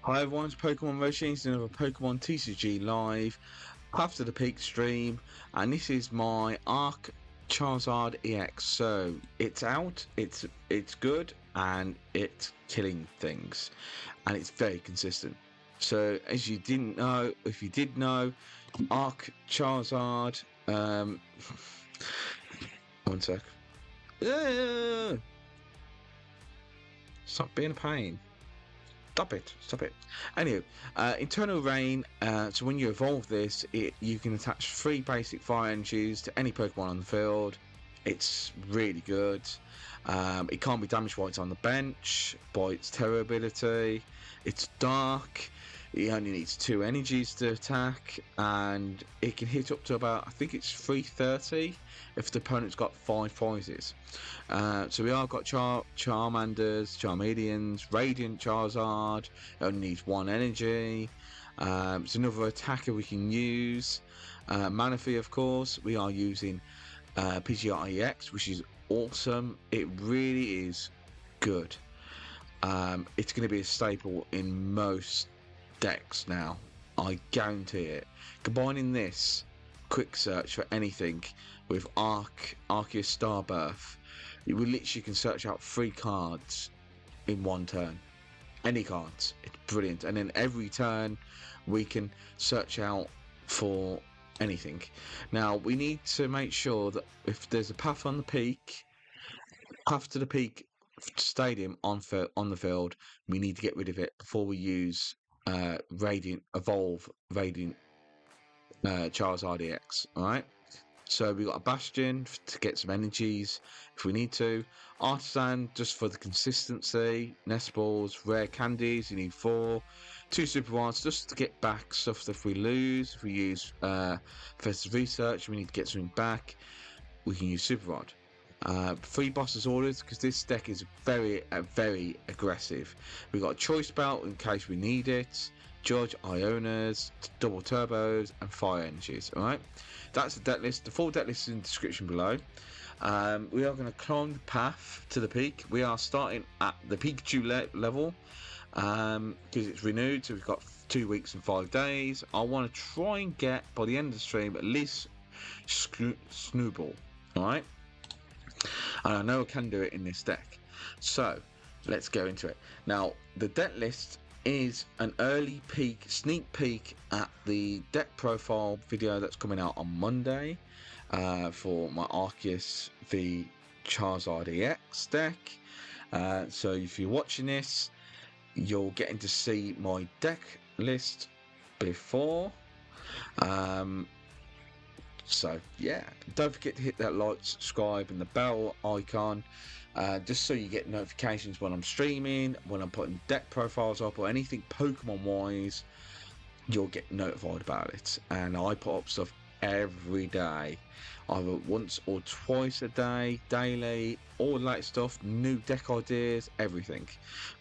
Hi everyone, it's Pokemon Machines, another Pokemon TCG live after the peak stream, and this is my Charizard EX. So it's out, it's good, and it's killing things, and it's very consistent. So as you didn't know, if you did know, Charizard, one sec. Stop being a pain. Stop it. Anyway, Internal Rain, so when you evolve this, you can attach 3 basic fire energies to any Pokemon on the field. It's really good. It can't be damaged while it's on the bench, by its terror ability. It's dark, it only needs 2 energies to attack, and it can hit up to about, I think it's 330 if the opponent's got 5 prizes. So we are got Charmanders, Charmeleons, Radiant Charizard, it only needs 1 energy. It's another attacker we can use. Manaphy, of course, we are using Pidgeot EX, which is awesome. It really is good. It's going to be a staple in most decks now, I guarantee it. Combining this quick search for anything with Arceus Starbirth, you literally can search out 3 cards in 1 turn. Any cards. It's brilliant. And then every turn we can search out for anything. Now we need to make sure that if there's a path on the peak, path to the peak stadium on the field, we need to get rid of it before we use Radiant Charizard EX. Alright, so we got a Bastion to get some energies if we need to. Artazon just for the consistency. Nest Balls, Rare Candies, you need 4. 2 Super Rods just to get back stuff that if we lose. If we use Festive Research, we need to get something back. We can use Super Rod. 3 bosses orders because this deck is very aggressive. We got Choice Belt in case we need it. Judge, Ionas, double turbos, and fire energies. Alright, that's the deck list. The full deck list is in the description below. We are going to climb the path to the peak. We are starting at the Pikachu level because it's renewed, so we've got 2 weeks and 5 days. I want to try and get, by the end of the stream, at least Snowball. Alright, and I know I can do it in this deck. So let's go into it. Now the deck list is an early sneak peek at the deck profile video that's coming out on Monday for my Arceus V Charizard EX deck. So if you're watching this, you're getting to see my deck list before. So yeah, don't forget to hit that like, subscribe, and the bell icon, just so you get notifications when I'm streaming, when I'm putting deck profiles up, or anything Pokemon wise. You'll get notified about it, and I put up stuff every day, either once or twice a day, daily, all that stuff, new deck ideas, everything.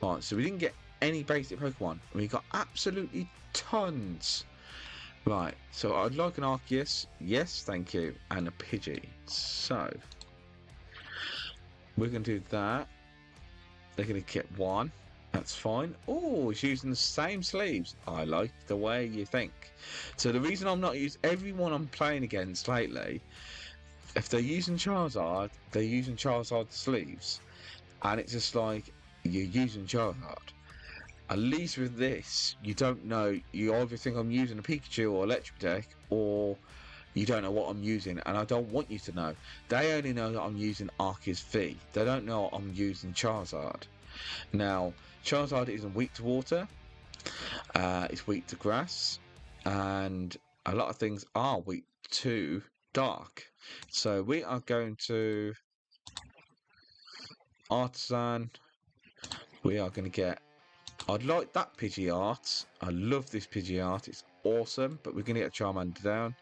Right, so we didn't get any basic Pokemon, and we got absolutely tons. Right, so I'd like an Arceus, yes, thank you, and a Pidgey. So we're going to do that. They're going to get 1. That's fine. Oh, it's using the same sleeves. I like the way you think. So the reason I'm not using everyone I'm playing against lately, if they're using Charizard, they're using Charizard sleeves, and it's just like you're using Charizard. At least with this, you don't know. You either think I'm using a Pikachu or electric deck, or you don't know what I'm using, and I don't want you to know. They only know that I'm using Arceus V. They don't know I'm using Charizard. Now, Charizard isn't weak to water. It's weak to grass, and a lot of things are weak to dark. So we are going to Artazon. We are going to get. I'd like that Pidgeot. I love this Pidgeot. It's awesome, but we're going to get Charmander down.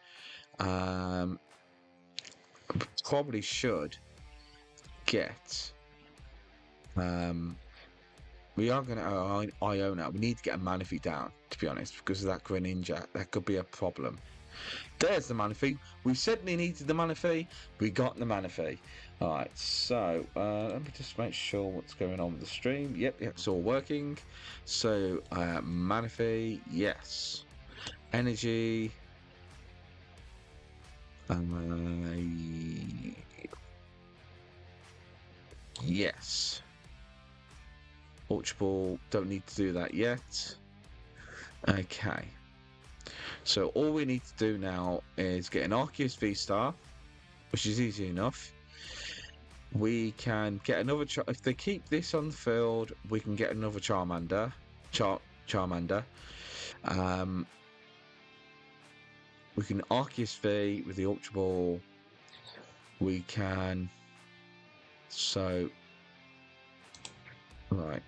Probably should get. We are going to Iono. We need to get a Manaphy down, to be honest, because of that Greninja. That could be a problem. There's the Manaphy. We said we needed the Manaphy. We got the Manaphy. Alright, so let me just make sure what's going on with the stream. Yep, it's all working. So, Manaphy, yes. Energy. Yes. Ultra Ball, don't need to do that yet. Okay. So all we need to do now is get an Arceus VSTAR, which is easy enough. We can get another. If they keep this on the field, we can get another Charmander. Charmander. We can Arceus V with the Ultra Ball. We can. So. Right.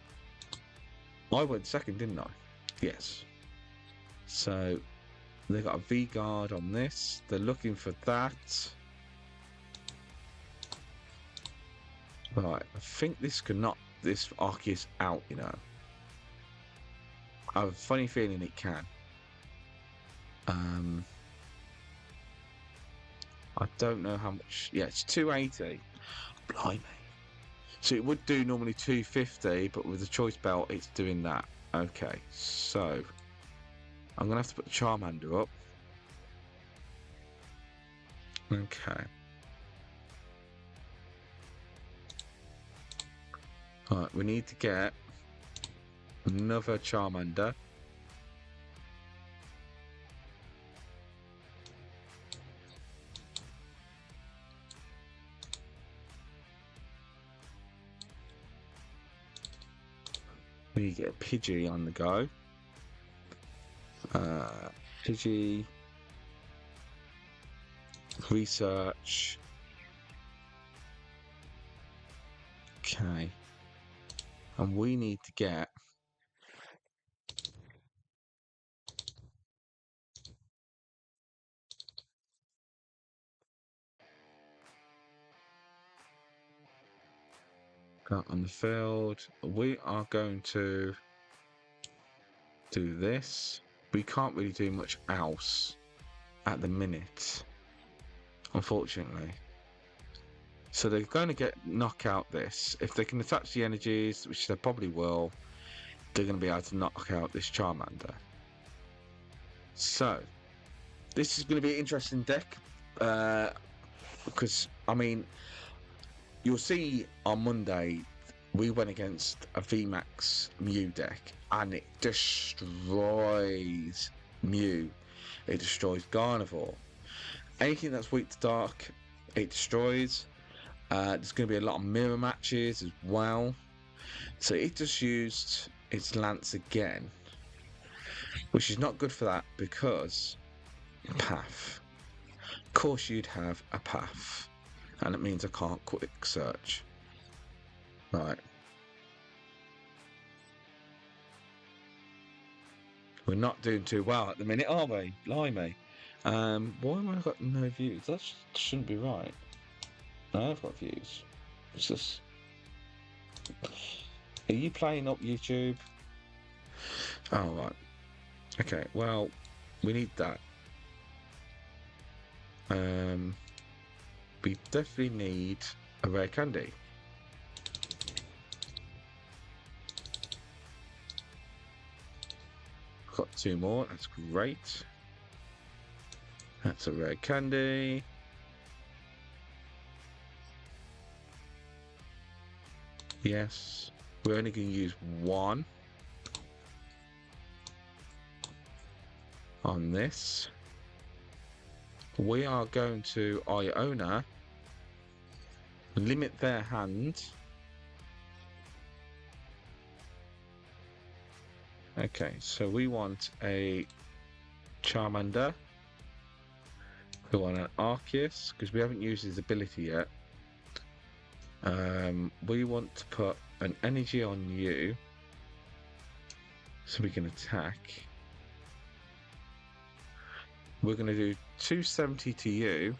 I went second, didn't I? Yes. So. They've got a V-Guard on this. They're looking for that. Right, I think this can knock this Arceus out, you know. I have a funny feeling it can. I don't know how much. Yeah, it's 280. Blimey. So it would do normally 250, but with the Choice Belt, it's doing that. Okay, so I'm gonna have to put the Charmander up. Okay. Alright, we need to get another Charmander. We need to get a Pidgey on the go. Pidgey. Research. Okay. And we need to get on the field. We are going to do this. We can't really do much else at the minute, unfortunately. So they're going to get knock out this. If they can attach the energies, which they probably will, they're going to be able to knock out this Charmander. So this is going to be an interesting deck, because I mean, you'll see on Monday we went against a VMAX Mew deck and it destroys Mew. It destroys Gardevoir. Anything that's weak to dark, it destroys. There's going to be a lot of mirror matches as well. So it just used its Lance again, which is not good for that because path. Of course you'd have a path, and it means I can't quick search. Right. We're not doing too well at the minute, are we? Blimey. Why have I got no views? That shouldn't be right. No, I've got views. It's just... Are you playing up YouTube? Oh, right. Okay, well, we need that. We definitely need a Rare Candy. Got 2 more, that's great. That's a Rare Candy. Yes, we're only going to use 1 on this. We are going to Iono, limit their hand. Okay, so we want a Charmander. We want an Arceus, because we haven't used his ability yet. We want to put an energy on you, so we can attack. We're going to do 270 to you.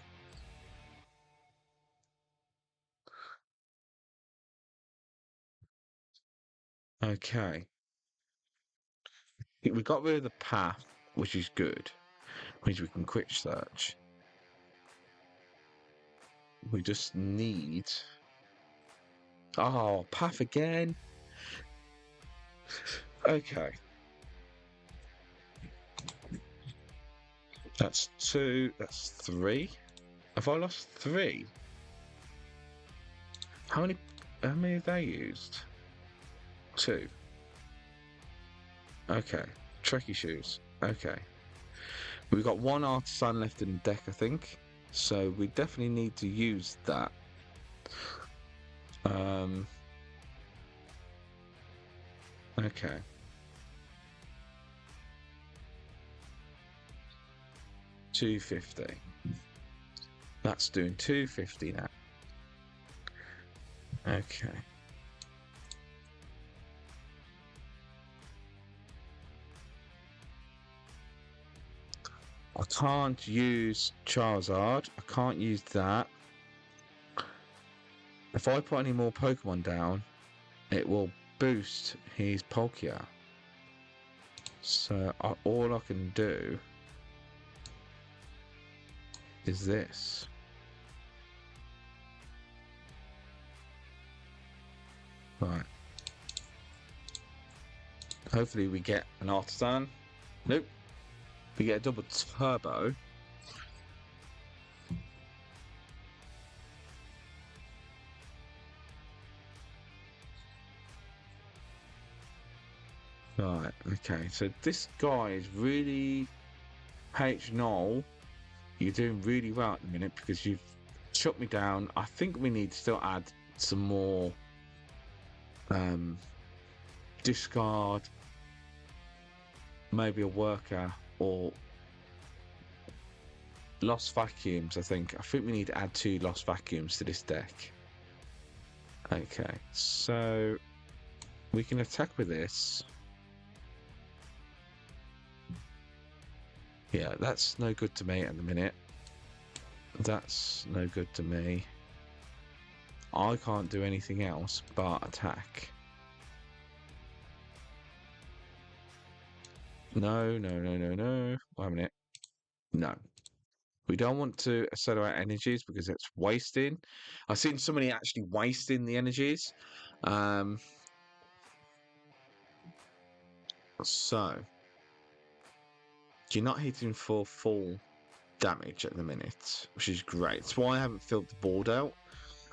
Okay. We got rid of the path, which is good. Which we can quick search. We just need... Oh, path again. Okay. That's 2, that's 3. Have I lost 3? How many have they used? 2. Okay. Trekkie shoes. Okay. We've got 1 Artazon left in the deck, I think. So we definitely need to use that. Okay. $250. That's doing $250 now. Okay. I can't use Charizard. I can't use that. If I put any more Pokemon down, it will boost his Palkia. So all I can do is this. Right. Hopefully we get an Artazon. Nope. We get a double turbo. Right, okay, so this guy is really... H-Null, you're doing really well at the minute because you've shut me down. I think we need to still add some more discard, maybe a worker or Lost Vacuums. I think we need to add 2 Lost Vacuums to this deck. Okay, so we can attack with this. Yeah, that's no good to me at the minute. That's no good to me. I can't do anything else but attack. No. Wait a minute. No. We don't want to accelerate energies because it's wasting. I've seen somebody actually wasting the energies. So you're not hitting for full damage at the minute, which is great. That's why I haven't filled the board out.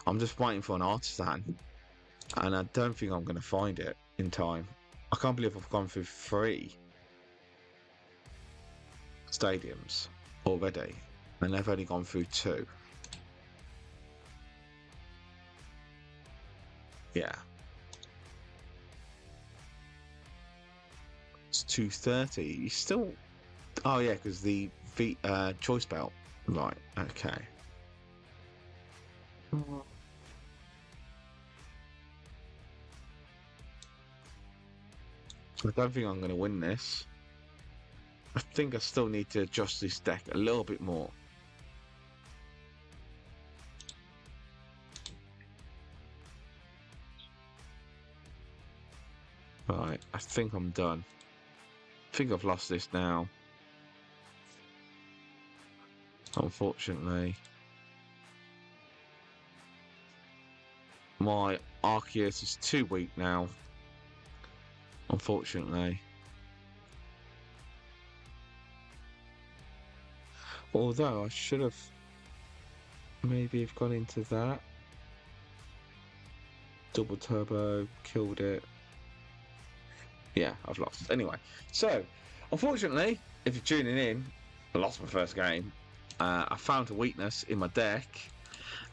I'm just waiting for an Artazon, and I don't think I'm going to find it in time. I can't believe I've gone through 3 stadiums already, and I've only gone through 2. Yeah. It's 230. You still... Oh yeah, because the Choice Belt. Right, okay. I don't think I'm going to win this. I think I still need to adjust this deck a little bit more. Right, I think I'm done. I think I've lost this now. Unfortunately. My Arceus is too weak now. Unfortunately. Although I should have maybe have gone into that. Double turbo, killed it. Yeah, I've lost. Anyway, so unfortunately, if you're tuning in, I lost my first game. I found a weakness in my deck.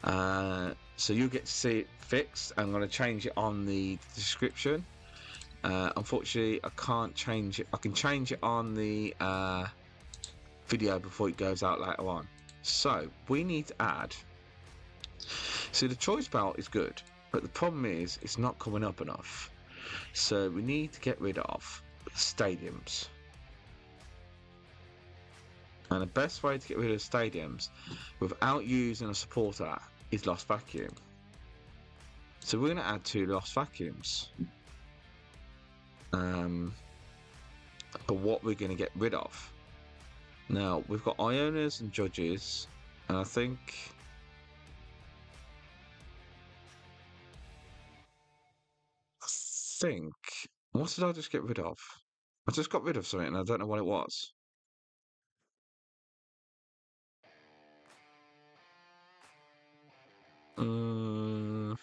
So you'll get to see it fixed. I'm going to change it on the description. Unfortunately, I can't change it. I can change it on the video before it goes out later on. So we need to add. So the Choice Belt is good, but the problem is it's not coming up enough. So we need to get rid of stadiums. And the best way to get rid of stadiums without using a supporter is Lost Vacuum. So we're going to add 2 Lost Vacuums. But what we're going to get rid of Now we've got Ionas and Judges, and I think what did I just get rid of? I just got rid of something and I don't know what it was. I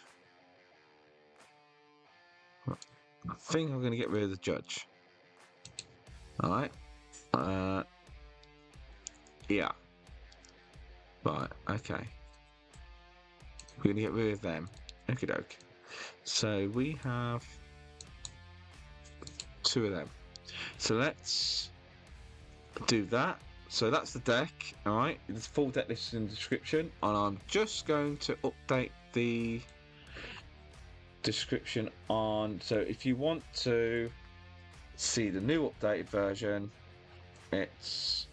think I'm going to get rid of the Judge. Alright. Yeah. Right, okay. We're going to get rid of them. Okie doke. So we have 2 of them. So let's do that. So that's the deck. Alright. There's full deck list in the description. And I'm just going to update the description on. So if you want to see the new updated version, it's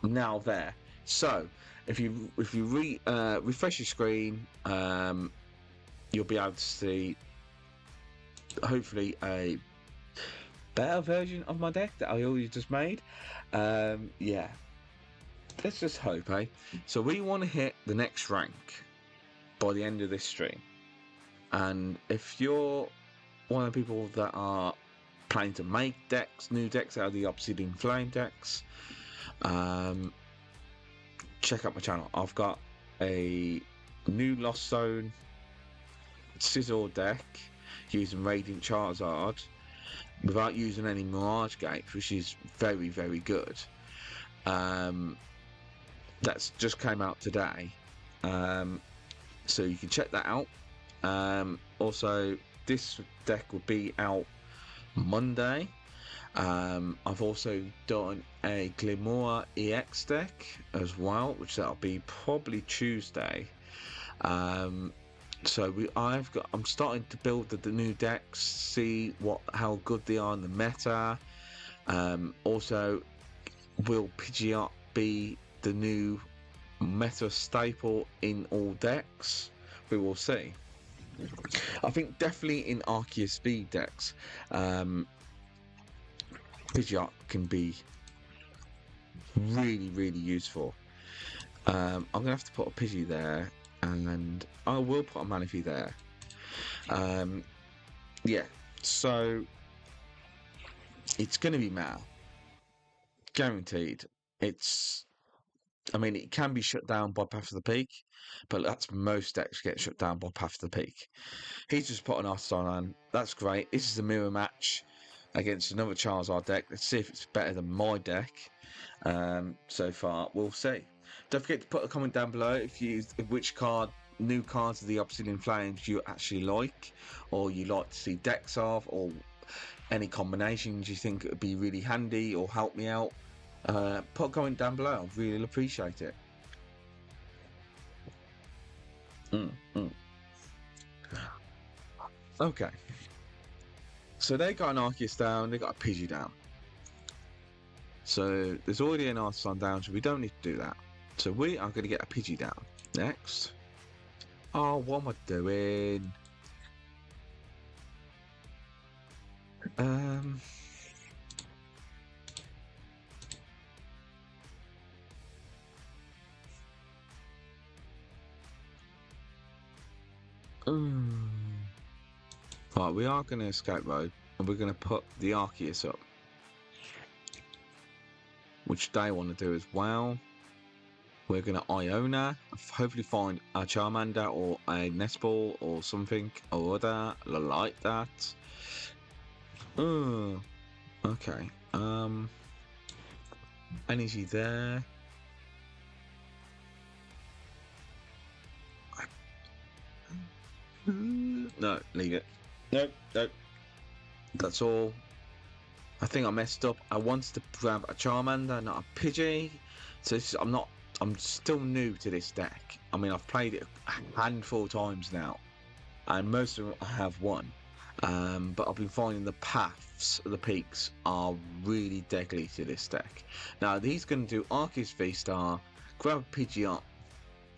now there. So if you refresh your screen, you'll be able to see hopefully a better version of my deck that I already just made. Yeah, let's just hope, eh? So we want to hit the next rank by the end of this stream, and if you're one of the people that are planning to make decks, new decks out of the Obsidian Flame decks, check out my channel. I've got a new Lost Zone Scissor deck using Radiant Charizard without using any Mirage Gates, which is very, very good. That's just came out today, so you can check that out. Also, this deck will be out Monday. I've also done a Glimora EX deck as well, which that'll be probably Tuesday. So I'm starting to build the new decks, see how good they are in the meta. Also, will Pidgeot be the new meta staple in all decks? We will see. I think definitely in Arceus V decks, Pidgeot can be really, really useful. I'm gonna have to put a Pidgey there, and I will put a Manaphy there. Yeah, so it's gonna be mad, guaranteed. I mean, it can be shut down by Path of the Peak, but that's most decks get shut down by Path of the Peak. He's just put an Artazon on. That's great. This is a mirror match against another Charizard deck. Let's see if it's better than my deck. So far, we'll see. Don't forget to put a comment down below which new cards of the Obsidian Flames you actually like, or you like to see decks of, or any combinations you think would be really handy or help me out. Put a comment down below. I'd really appreciate it. Okay. So they got an Arceus down, they got a Pidgey down. So there's already an Artazon down, so we don't need to do that. So we are going to get a Pidgey down next. Oh, what am I doing? Right, we are going to Escape Rope, and we're going to put the Arceus up, which they want to do as well. We're going to Iono, hopefully find a Charmander or a Nest Ball or something or other like that. Okay. Energy there. No, leave it. Nope. That's all. I think I messed up. I wanted to grab a Charmander, not a Pidgey. So I'm still new to this deck. I mean, I've played it a handful of times now, and most of them I have won. But I've been finding the paths, the peaks, are really deadly to this deck. Now, he's going to do Arceus VSTAR, grab a Pidgeot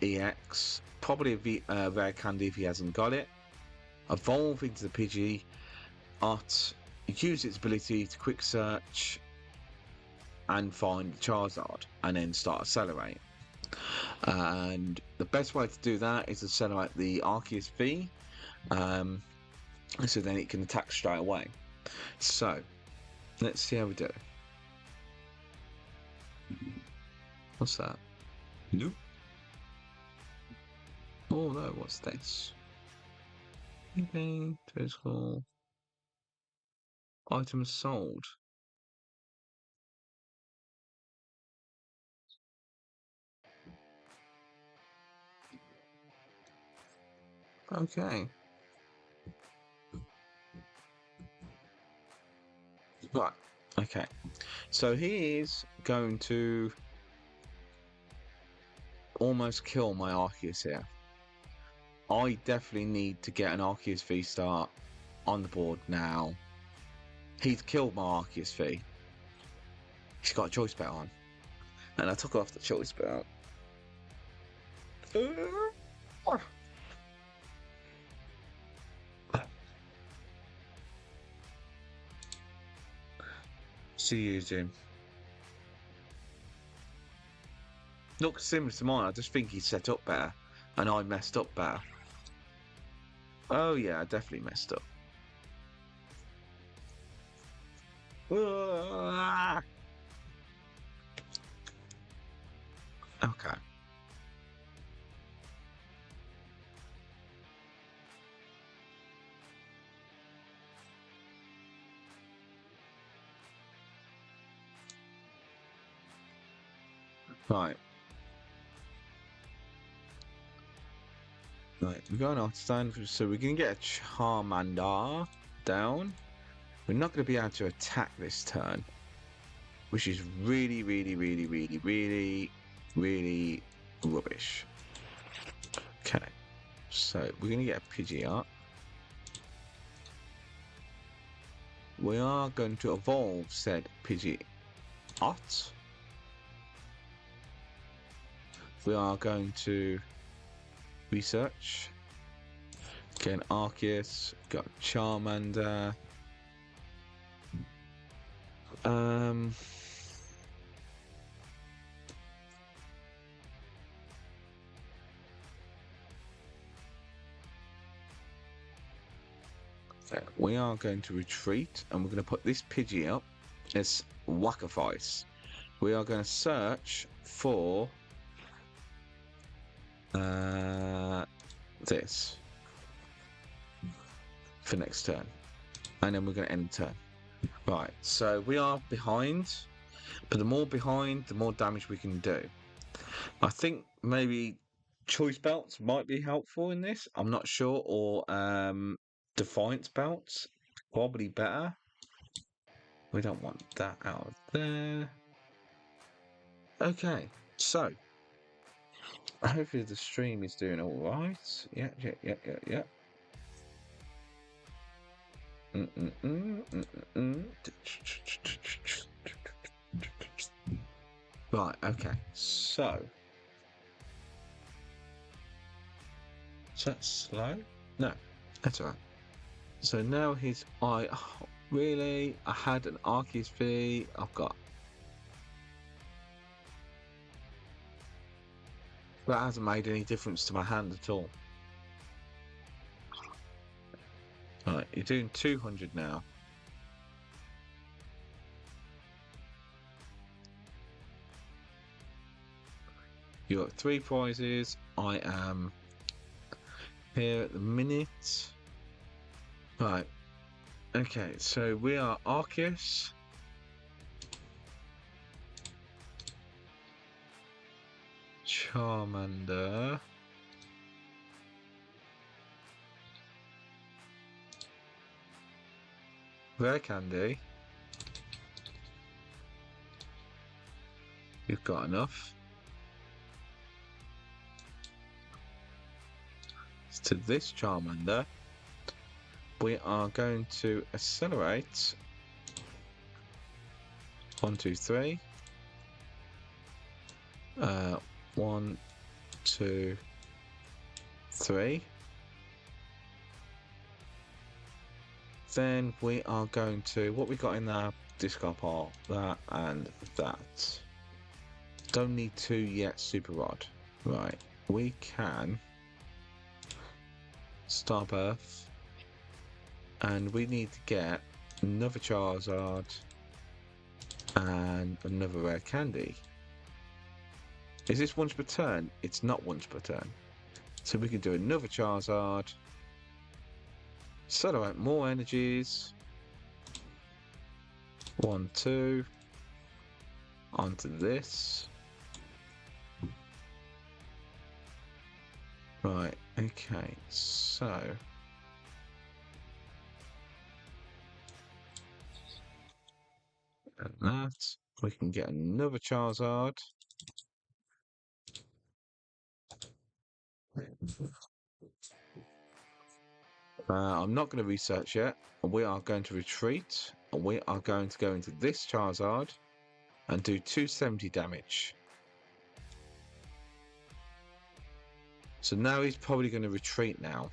EX, probably a Rare Candy if he hasn't got it, evolve into the Pidgey, use its ability to quick search and find the Charizard, and then start accelerating. And the best way to do that is to accelerate the Arceus V, so then it can attack straight away. So let's see how we do. What's that? Nope. Oh no, what's this? Physical items sold. Okay. Right. Okay. So he is going to almost kill my Arceus here. I definitely need to get an Arceus VSTAR on the board now. He's killed my Arceus V. He's got a Choice Belt on. And I took off the Choice Belt. See you, Jim. Looks similar to mine. I just think he's set up better. And I messed up better. Oh yeah, I definitely messed up. Okay. Right. Right, we're going on stand, so we're going to get a Charmander down. We're not going to be able to attack this turn, which is really, really, really, really, really, really rubbish. Okay, so we're going to get a Pidgeot. We are going to evolve said Pidgeot. We are going to research. Get an Arceus, got Charmander. We are going to retreat, and we're going to put this Pidgey up as Wackafice. We are going to search for this for next turn, and then we're going to end the turn. Right, so we are behind, but the more behind, the more damage we can do. I think maybe Choice Belts might be helpful in this. I'm not sure, or Defiance Belts, probably better. We don't want that out of there. Okay, so hopefully the stream is doing all right. Yeah. Right, okay, so is that slow? No, that's alright. So now his eye. Oh, really? I had an Arceus V. I've got. That hasn't made any difference to my hand at all. Right, you're doing 200 now. You got 3 prizes. I am here at the minute. Right. Okay, so we are Arceus. Charmander. Rare Candy. You've got enough. To this Charmander, we are going to accelerate. 1, 2, 3. 1, 2, 3. then we are going to, what we got in our discard pile, that and that. Don't need 2 yet, Super Rod. Right, we can Starbirth, and we need to get another Charizard and another Rare Candy. Is this once per turn? It's not once per turn. So we can do another Charizard. Accelerate more energies. 1, 2. Onto this. Right, okay, so and that. We can get another Charizard. I'm not going to research yet. We are going to retreat. We are going to go into this Charizard and do 270 damage. So now he's probably going to retreat now.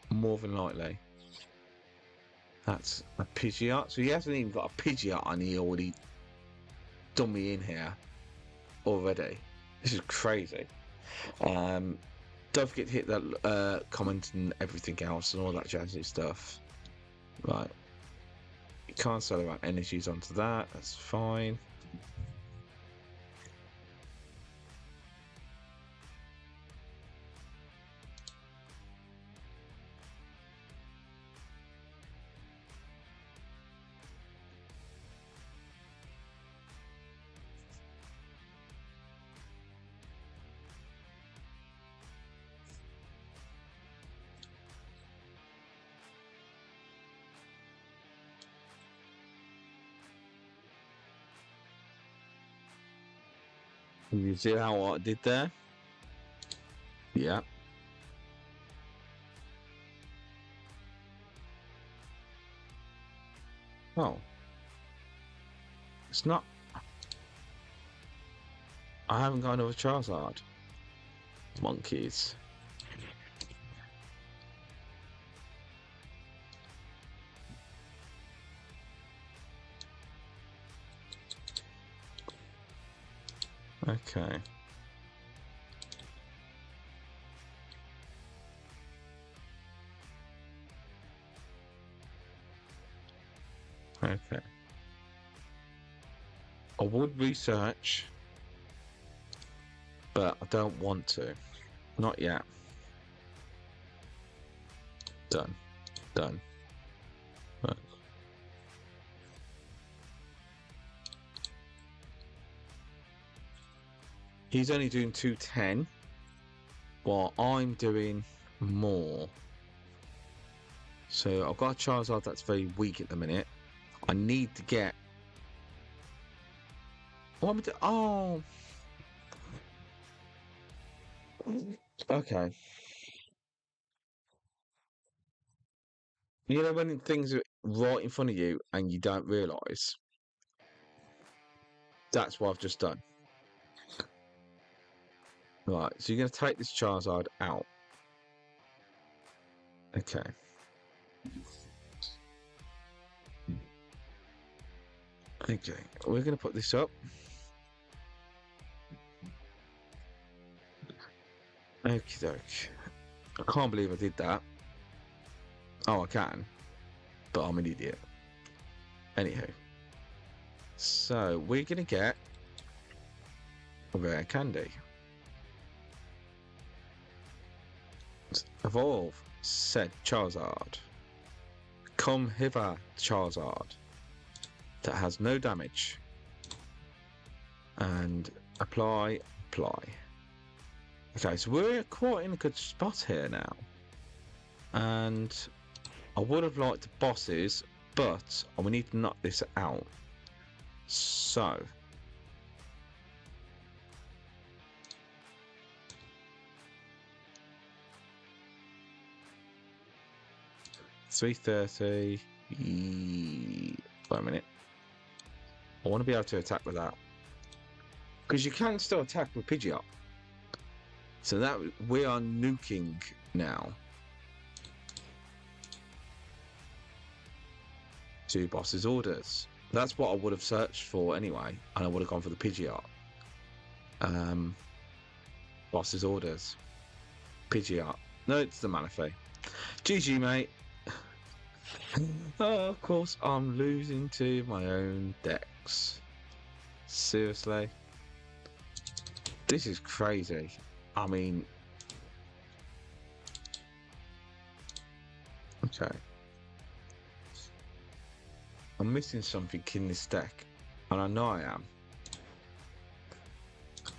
More than likely. That's a Pidgeot. So he hasn't even got a Pidgeot and he already done me in here already. This is crazy. Don't forget to hit that comment and everything else and all that jazzy stuff. Right. You can't sell out energies onto that. That's fine. You see how I did there? Yeah. Oh. It's not. I haven't got another Charizard. Monkeys. Okay. Okay. I would research, but I don't want to. Not yet. Done. Done. Right. He's only doing 210, while I'm doing more. So I've got a Charizard that's very weak at the minute. I need to get. What am I doing? Oh. Okay. You know when things are right in front of you and you don't realise? That's what I've just done. Right, so you're going to take this Charizard out. Okay. Okay, we're going to put this up. Okie doke. I can't believe I did that. Oh, I can. But I'm an idiot. Anywho. So, we're going to get a Rare Candy. Evolve said Charizard. Come hither, Charizard. That has no damage. And apply. Okay, so we're quite in a good spot here now. And I would have liked the bosses, but we need to knock this out. So. $330. Wait a minute. I want to be able to attack with that. Because you can still attack with Pidgeot. So that we are nuking now. 2 boss's orders. That's what I would have searched for anyway, and I would have gone for the Pidgeot. Boss's orders. Pidgeot. No, it's the Manaphy. GG, mate. Oh, of course, I'm losing to my own decks. Seriously? This is crazy. I mean... Okay. I'm missing something in this deck, and I know I am.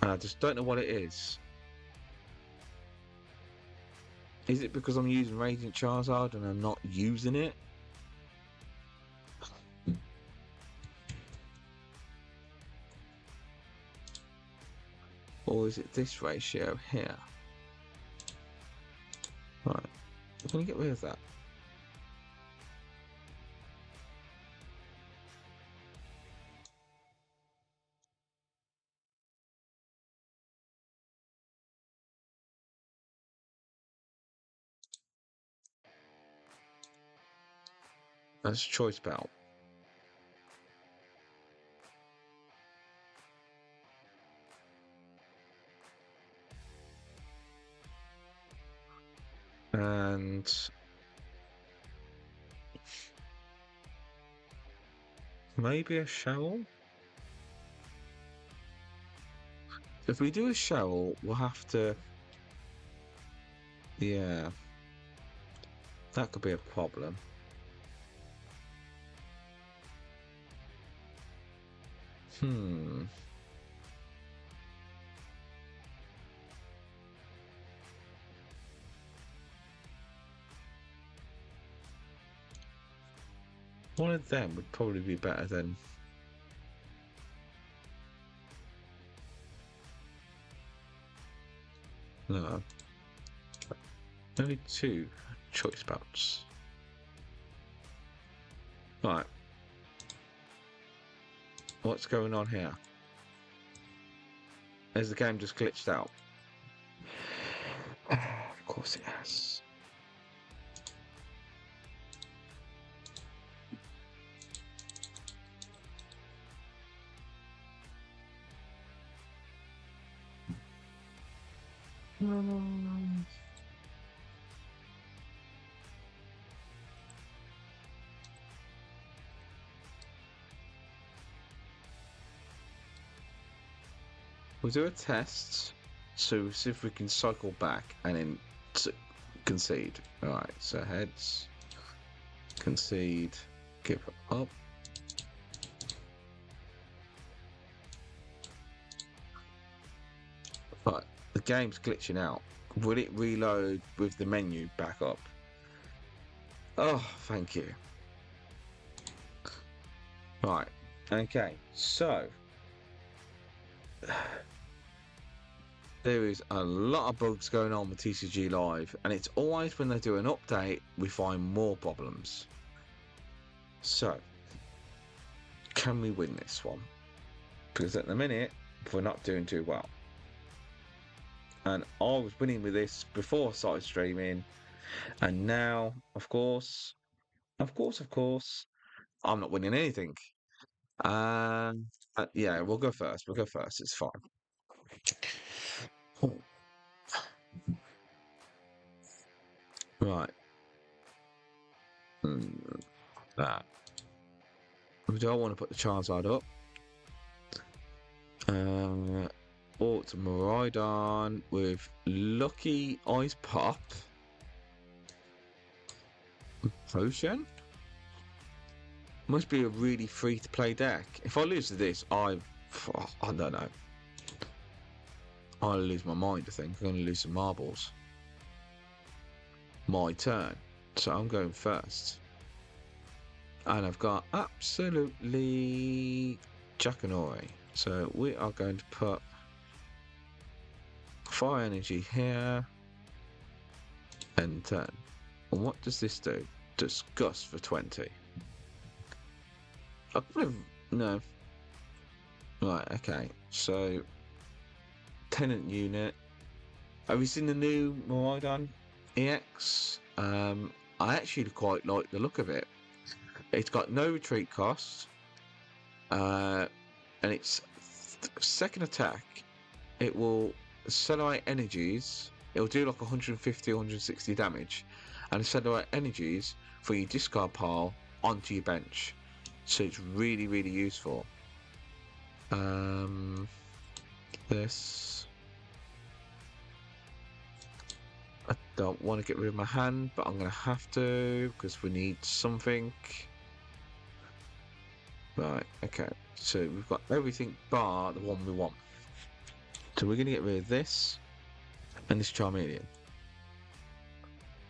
And I just don't know what it is. Is it because I'm using Radiant Charizard and I'm not using it? Or is it this ratio here? Right, I'm gonna get rid of that. That's Choice Belt. And maybe a shovel? If we do a shovel, we'll have to... Yeah. That could be a problem. One of them would probably be better than... No. Only 2 choice belts. Right. What's going on here? Has the game just glitched out? Of course it has. We'll do a test, so see if we can cycle back and then concede. Alright, so heads, concede, give up. Right, the game's glitching out. Will it reload with the menu back up? Oh, thank you. Right, okay, so there is a lot of bugs going on with TCG Live, and it's always when they do an update we find more problems. So, can we win this one? Because at the minute we're not doing too well. And I was winning with this before I started streaming, and now, of course, I'm not winning anything. Yeah, we'll go first. It's fine. Right. That. Do I want to put the Charizard up? Or to Miraidon with Lucky Ice Pop. Potion? Must be a really free-to-play deck. If I lose to this, I don't know. I'll lose my mind, I think. I'm going to lose some marbles. My turn. So I'm going first. And I've got absolutely Jackanory. So we are going to put Fire Energy here. And turn. And what does this do? Disgust for 20. I could have... No. Right, okay. So... Tenant unit. Have you seen the new Miraidon EX? I actually quite like the look of it. It's got no retreat cost, and its second attack, it will accelerate energies. It will do like 150 160 damage, and accelerate energies for your discard pile onto your bench. So it's really, really useful. This, I don't want to get rid of my hand, but I'm going to have to because we need something. Right, okay. So we've got everything bar the one we want. So we're going to get rid of this and this Charmeleon.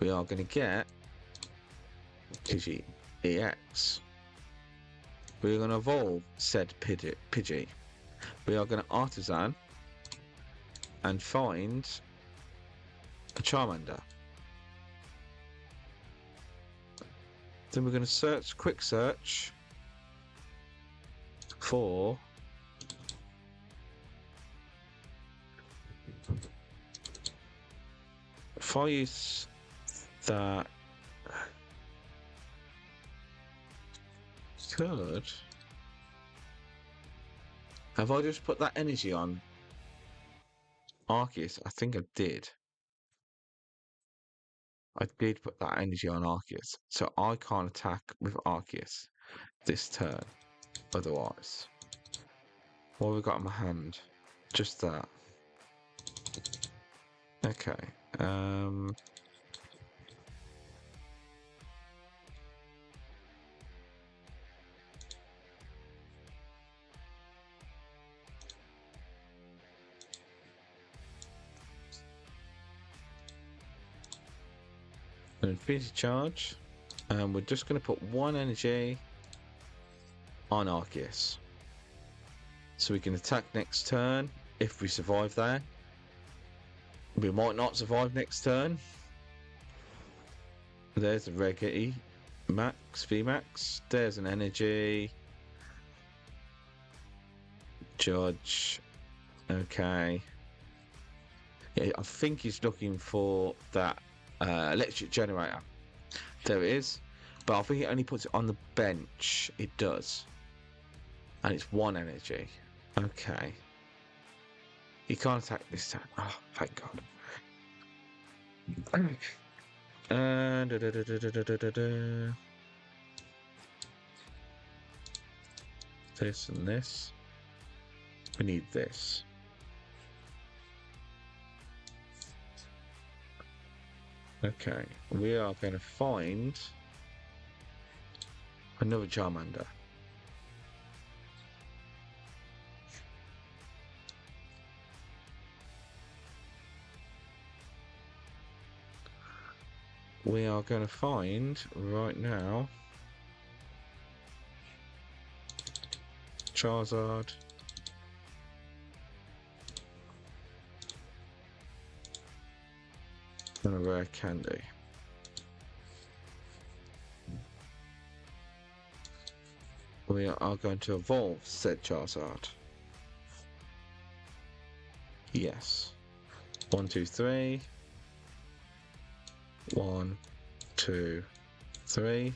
We are going to get Pidgey EX. We're going to evolve said Pidgey. We are going to Artazan and find a Charmander. Then we're going to quick search for if I use that could have I just put that energy on Arceus? I think I did. I did put that energy on Arceus, so I can't attack with Arceus this turn. Otherwise, what have we got in my hand? Just that. Okay. An Infinity Charge, and we're just going to put one energy on Arceus, so we can attack next turn if we survive there. We might not survive next turn. There's a Rare Candy VMAX. There's an energy. Judge. Okay. Yeah, I think he's looking for that electric generator. There it is. But I think it only puts it on the bench. It does. And it's one energy. Okay. He can't attack this time. Oh, thank God. And this and this. We need this. Okay, we are going to find another Charmander. We are going to find right now Charizard. And a Rare Candy. We are going to evolve said Charizard. Yes. 1, 2, 3. 1, 2, 3.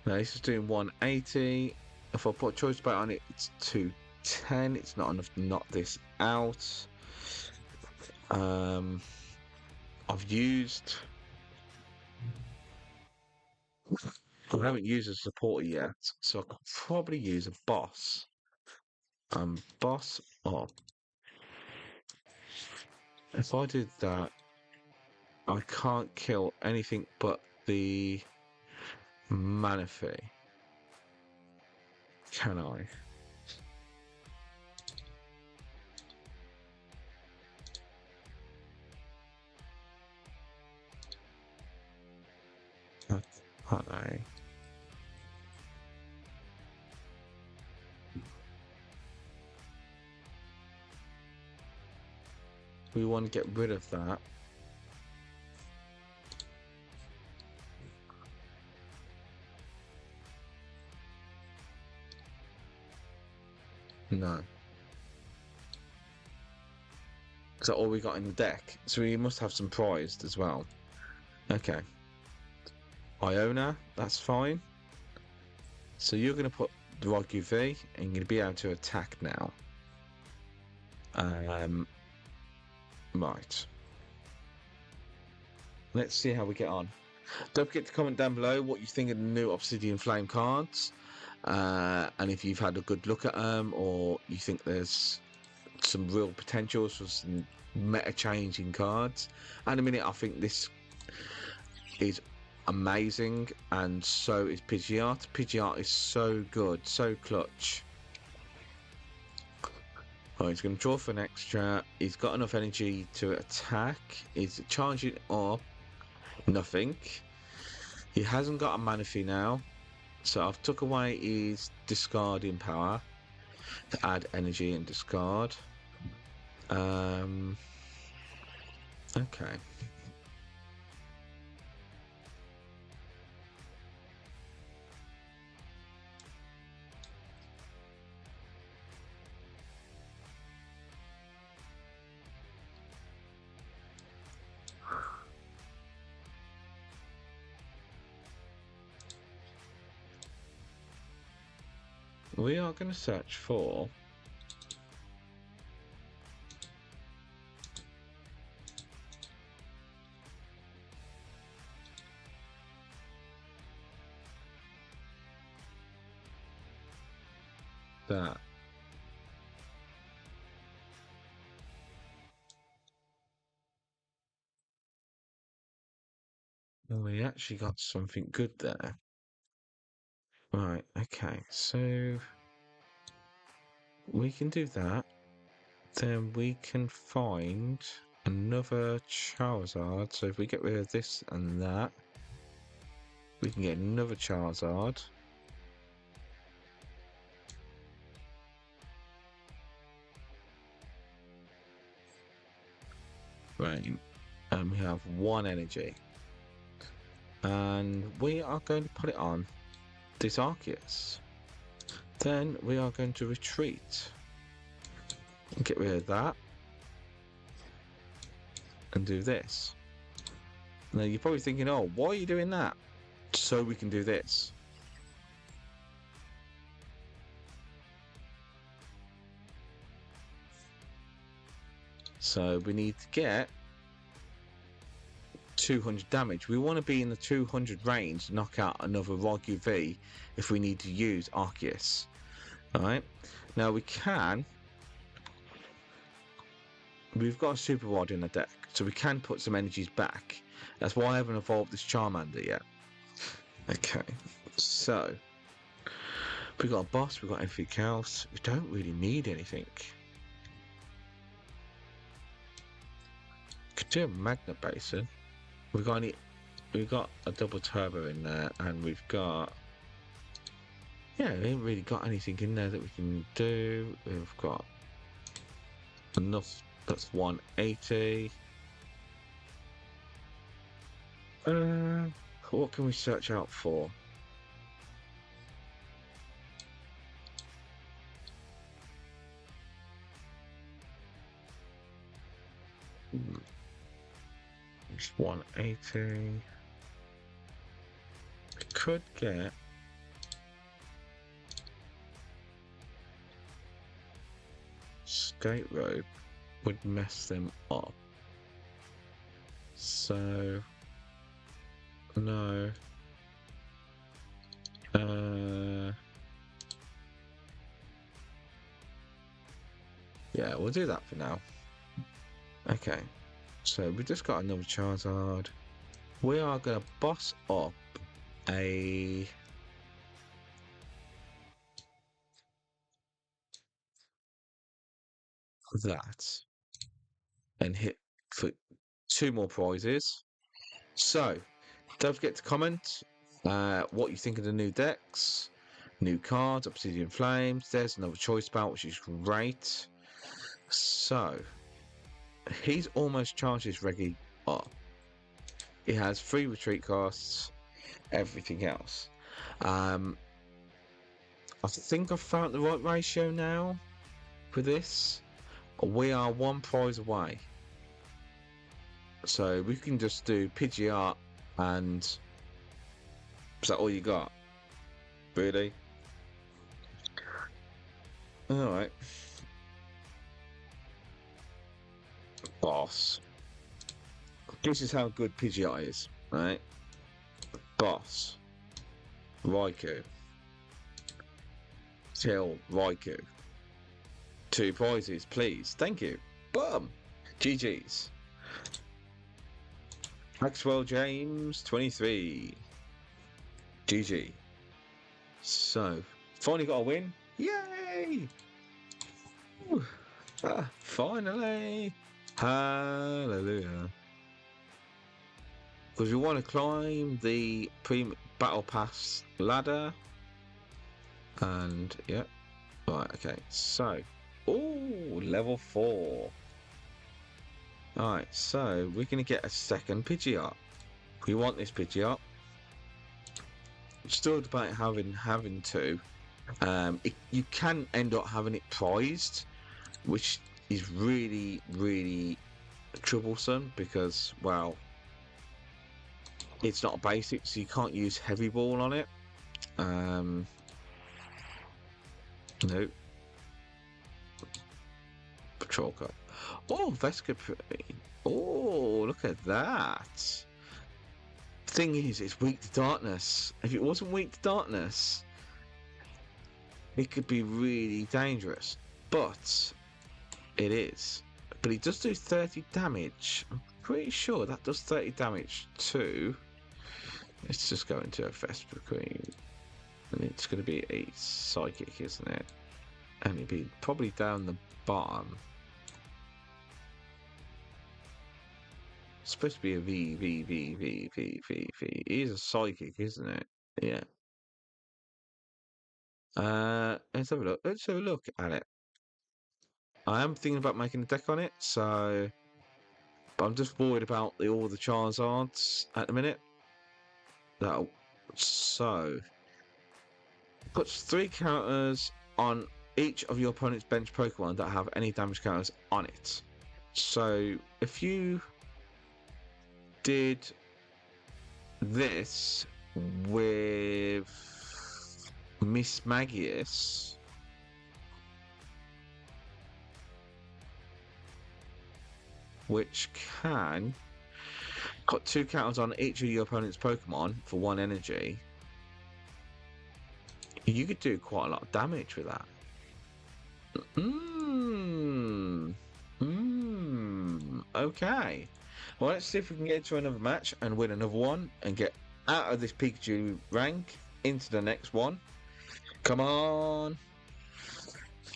Now this is doing 180. If I put Choice Belt on it, it's 210. It's not enough to knock this out. I've used. I haven't used a supporter yet, so I could probably use a boss. Boss. Oh, if I did that, I can't kill anything but the Manaphy. Can I? Hi. We want to get rid of that. No. Is that all we got in the deck? So we must have some prized as well. Okay. Iono, that's fine. So you're going to put the Rogu V, and you're going to be able to attack now. Right. Let's see how we get on. Don't forget to comment down below what you think of the new Obsidian Flame cards, and if you've had a good look at them, or you think there's some real potentials for some meta changing cards. And a minute, I think this is amazing, and so is Pidgeot. Pidgeot is so good, so clutch. Oh, he's going to draw for an extra. He's got enough energy to attack. He's charging up. Nothing. He hasn't got a Manaphy now, so I've took away his discarding power to add energy and discard. Okay. We are going to search for that. Well, we actually got something good there. Right, okay, so we can do that. Then we can find another Charizard. So if we get rid of this and that, we can get another Charizard. Right, and we have one energy. And we are going to put it on this Arceus. Then we are going to retreat. Get rid of that. And do this. Now you're probably thinking, oh, why are you doing that? So we can do this. So we need to get 200 damage. We want to be in the 200 range to knock out another Rogu V if we need to use Arceus. Alright. Now we can. We've got a Super Rod in the deck, so we can put some energies back. That's why I haven't evolved this Charmander yet. Okay. So we've got a boss, we've got everything else. We don't really need anything. Could do a Magma Basin. We've got a double turbo in there, and we've got, yeah, we ain't really got anything in there that we can do. We've got enough. That's 180. What can we search out for? It's 180. We could get Escape Rope, would mess them up. So no. Yeah, we'll do that for now. Okay. So we just got another Charizard. We are gonna boss up a that and hit for 2 more prizes. So don't forget to comment what you think of the new decks, new cards, Obsidian Flames. There's another Choice Belt, which is great. So he's almost charged his Reggie up. He has 3 retreat costs, everything else. I think I've found the right ratio now for this. We are 1 prize away. So we can just do Pidgeot and Is that all you got? Really? Alright. Boss. This is how good Pidgeot is, right? Boss. Raikou. Till Raikou. 2 prizes, please. Thank you. Boom. GG's. Maxwell James 23. GG. So, finally got a win. Yay! Finally. Hallelujah. Because we want to climb the battle pass ladder. And, yeah. Right, okay. So, ooh, level 4. Alright, so we're going to get a second Pidgeot. We want this Pidgeot. Still about having two. You can end up having it prized, which is really, really troublesome because, well, it's not a basic, so you can't use heavy ball on it. No. Patrol Cup. Oh, Vesca. Oh, look at that. Thing is, it's weak to darkness. If it wasn't weak to darkness, it could be really dangerous. But it is. But it does do 30 damage. I'm pretty sure that does 30 damage too. Let's just go into a Vespa Queen. And it's going to be a psychic, isn't it? And it'd be probably down the bottom. It's supposed to be a V. It is a psychic, isn't it? Yeah. Let's have a look. Let's have a look at it. I am thinking about making a deck on it, so, but I'm just worried about all the Charizards at the minute. So, got 3 counters on each of your opponent's bench Pokemon that have any damage counters on it. So, if you did this with Miss Magius, which can got 2 counters on each of your opponent's Pokemon for 1 energy, you could do quite a lot of damage with that. Okay. Well, let's see if we can get to another match and win another one and get out of this Pikachu rank into the next one. Come on.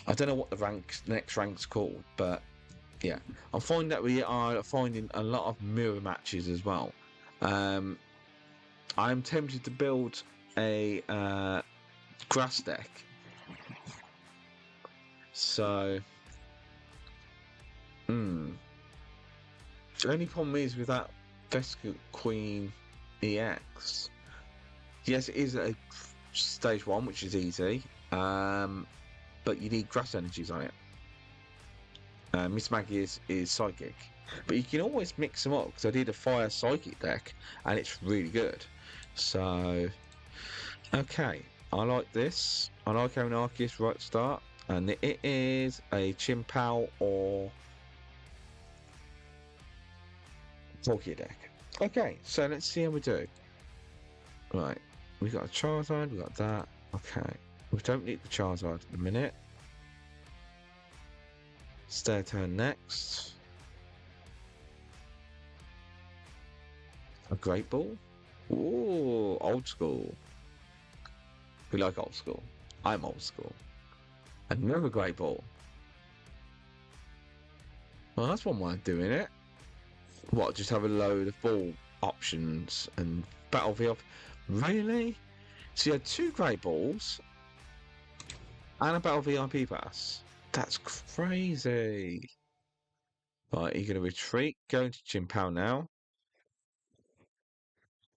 I don't know what the next rank's called, but yeah. I'm finding that we are finding a lot of mirror matches as well. I'm tempted to build a grass deck. So, the only problem is with that Vesca Queen EX. Yes, it is a stage 1, which is easy, but you need grass energies on it. Miss Maggie is psychic, but you can always mix them up because I did a fire psychic deck and it's really good. So, okay, I like this. I like having Arceus right at the start, and it is a Chimpal or Volkia deck. Okay, so let's see how we do. Right, we got a Charizard, we got that. Okay, we don't need the Charizard at the minute. Stay turn next. A Great Ball. Ooh, old school. We like old school. I'm old school. Another Great Ball. Well, that's one way of doing it. What, just have a load of ball options and Battle VIP? Really? So you had 2 Great Balls and a Battle VIP Pass. That's crazy. Right, you're going to retreat, go into Chimpal now.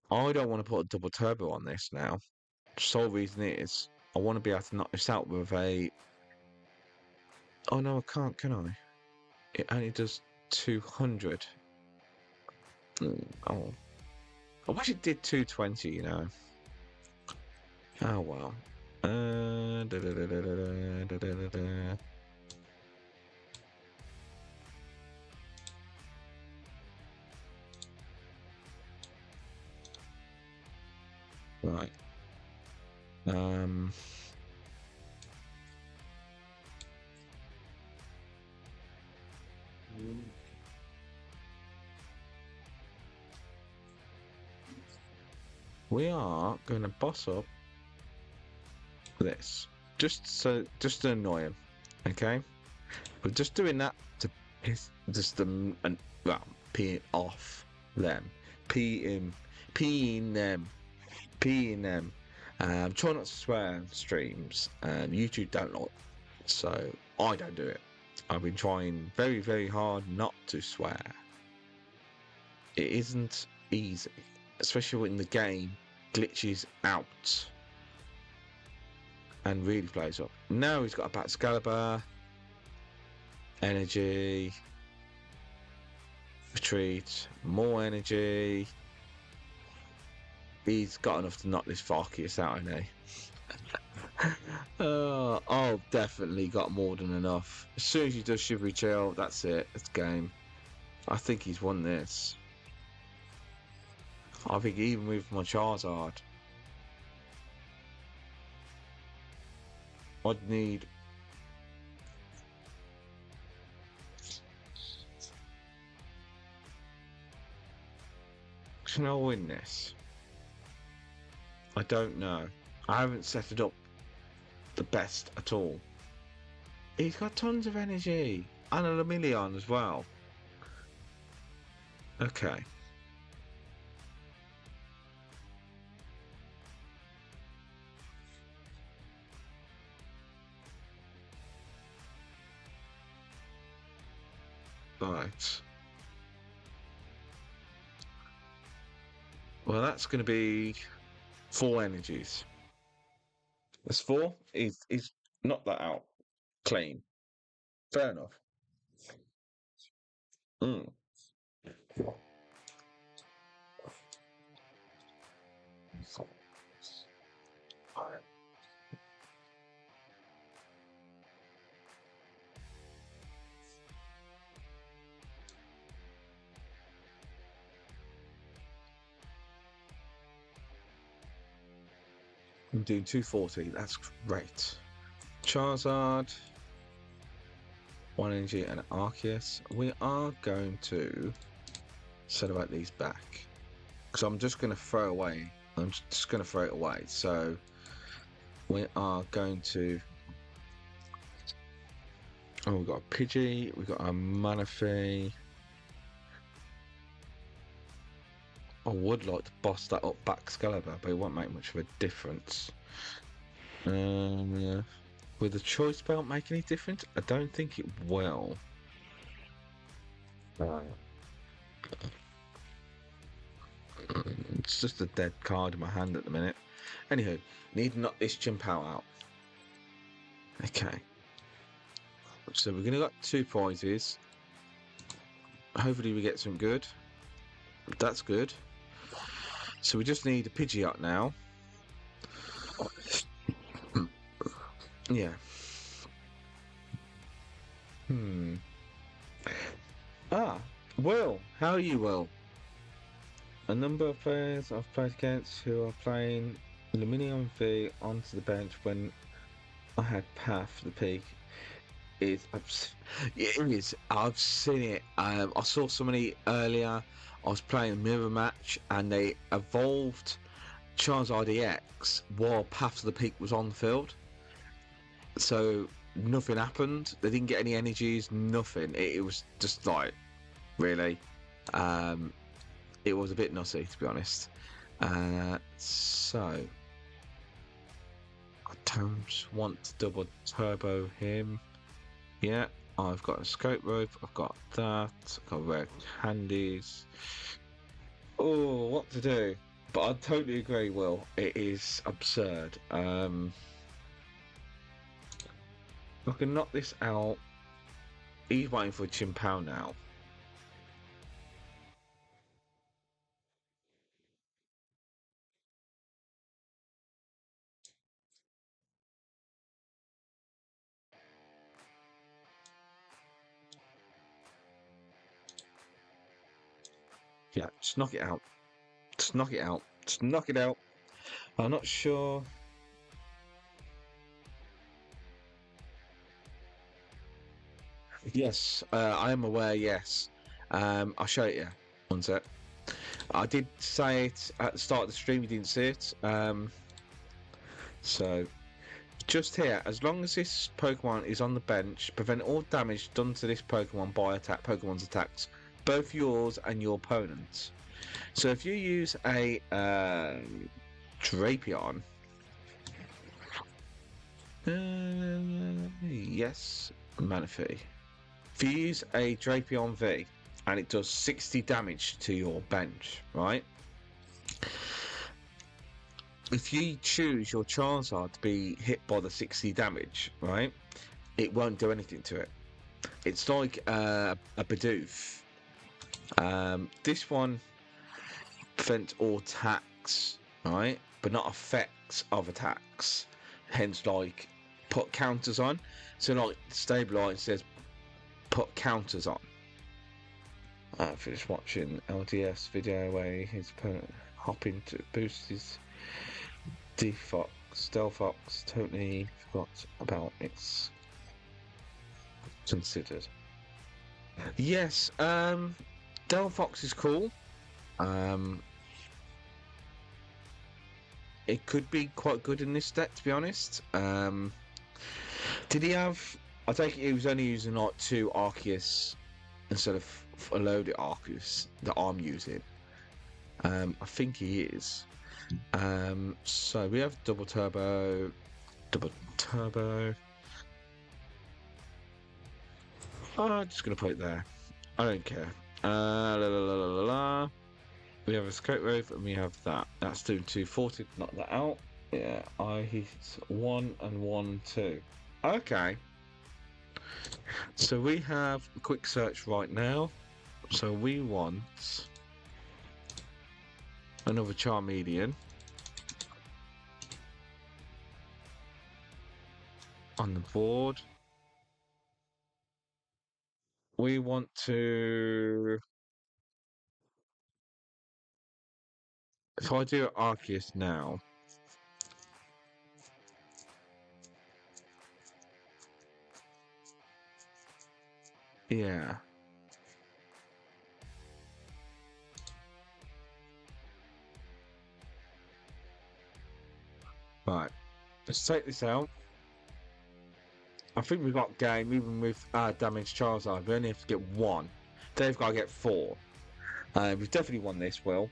I don't want to put a double turbo on this now. Sole reason is I want to be able to knock this out with a... Oh no, I can't, can I? It only does 200. Oh. I wish it did 220, you know. Oh well. Da, da, da, da, da, da, da, da, da. Right. We are going to boss up this just to annoy him, okay? We're just doing that to piss just them and well, pee off them, peeing them, peeing them. Try not to swear on streams. YouTube don't like, so I don't do it. I've been trying very, very hard not to swear. It isn't easy, especially when the game glitches out and really plays up. Now he's got a Excalibur, energy, retreat, more energy. He's got enough to knock this Arceus out, hasn't he? I've definitely got more than enough. As soon as he does Shivery Chill, that's it. It's game. I think he's won this. I think even with my Charizard, I'd need... Can I win this? I don't know. I haven't set it up the best at all. He's got tons of energy. And a Lemillion as well. Okay. Right. Well, that's going to be 4 energies. That's 4. He's knocked that out clean. Fair enough. Mm. I'm doing 240. That's great. Charizard, 1 energy, and Arceus. We are going to celebrate these back because I'm just going to throw away. I'm just going to throw it away. So we are going to. Oh, we've got a Pidgey. We've got a Manaphy. I would like to boss that up back Excalibur, but it won't make much of a difference. Yeah. Will the Choice Belt make any difference? I don't think it will. It's just a dead card in my hand at the minute. Anywho, need to knock this Chimpao out. Okay. So we're gonna got 2 prizes. Hopefully we get some good. That's good. So we just need a Pidgeot now. Yeah. Will. How are you, Will? A number of players I've played against who are playing Aluminium V onto the bench when I had Path for the peak. It is. I've seen it. I saw somebody earlier. I was playing a mirror match and they evolved Charizard EX while Path to the Peak was on the field. So nothing happened. They didn't get any energies. Nothing. It was just like, really. It was a bit nutty, to be honest. So I don't want to double turbo him. Yeah, I've got a Escape Rope, I've got that, I've got Rare Candies. Oh, what to do? But I totally agree, Will. It is absurd. I can knock this out. He's waiting for a Chimpao now. Yeah, just knock it out. Just knock it out. Just knock it out. I'm not sure. Yes, I am aware, yes. I'll show it you. One sec. I did say it at the start of the stream, you didn't see it. So, just here, as long as this Pokemon is on the bench, prevent all damage done to this Pokemon by Pokemon's attacks, both yours and your opponent's. So if you use a Drapion, yes, Manaphy. If you use a Drapion V and it does 60 damage to your bench, right? If you choose your Charizard to be hit by the 60 damage, right, it won't do anything to it. It's like a Bidoof. This one prevents all attacks, right, but not effects of attacks. Hence, like, put counters on. So, like, Stabilize says put counters on. Finish watching LDS video where his opponent hopping to boost his Defox, Delphox. Totally forgot about it's considered. Yes, Delphox is cool. It could be quite good in this deck, to be honest. Did he have? I take it he was only using like 2 Arceus instead of a loaded Arceus that I'm using. I think he is. So we have double turbo. I'm just gonna put it there. I don't care. We have Escape Rope and we have that. That's doing 240. Knock that out. Yeah, I hit 1 and 1, 2. Okay. So we have a quick search right now. So we want another Charmeleon on the board. We want to. If I do Arceus now. Yeah. Right. Let's take this out. I think we've got game even with damaged Charizard. We only have to get 1. They've got to get 4. We've definitely won this, Will.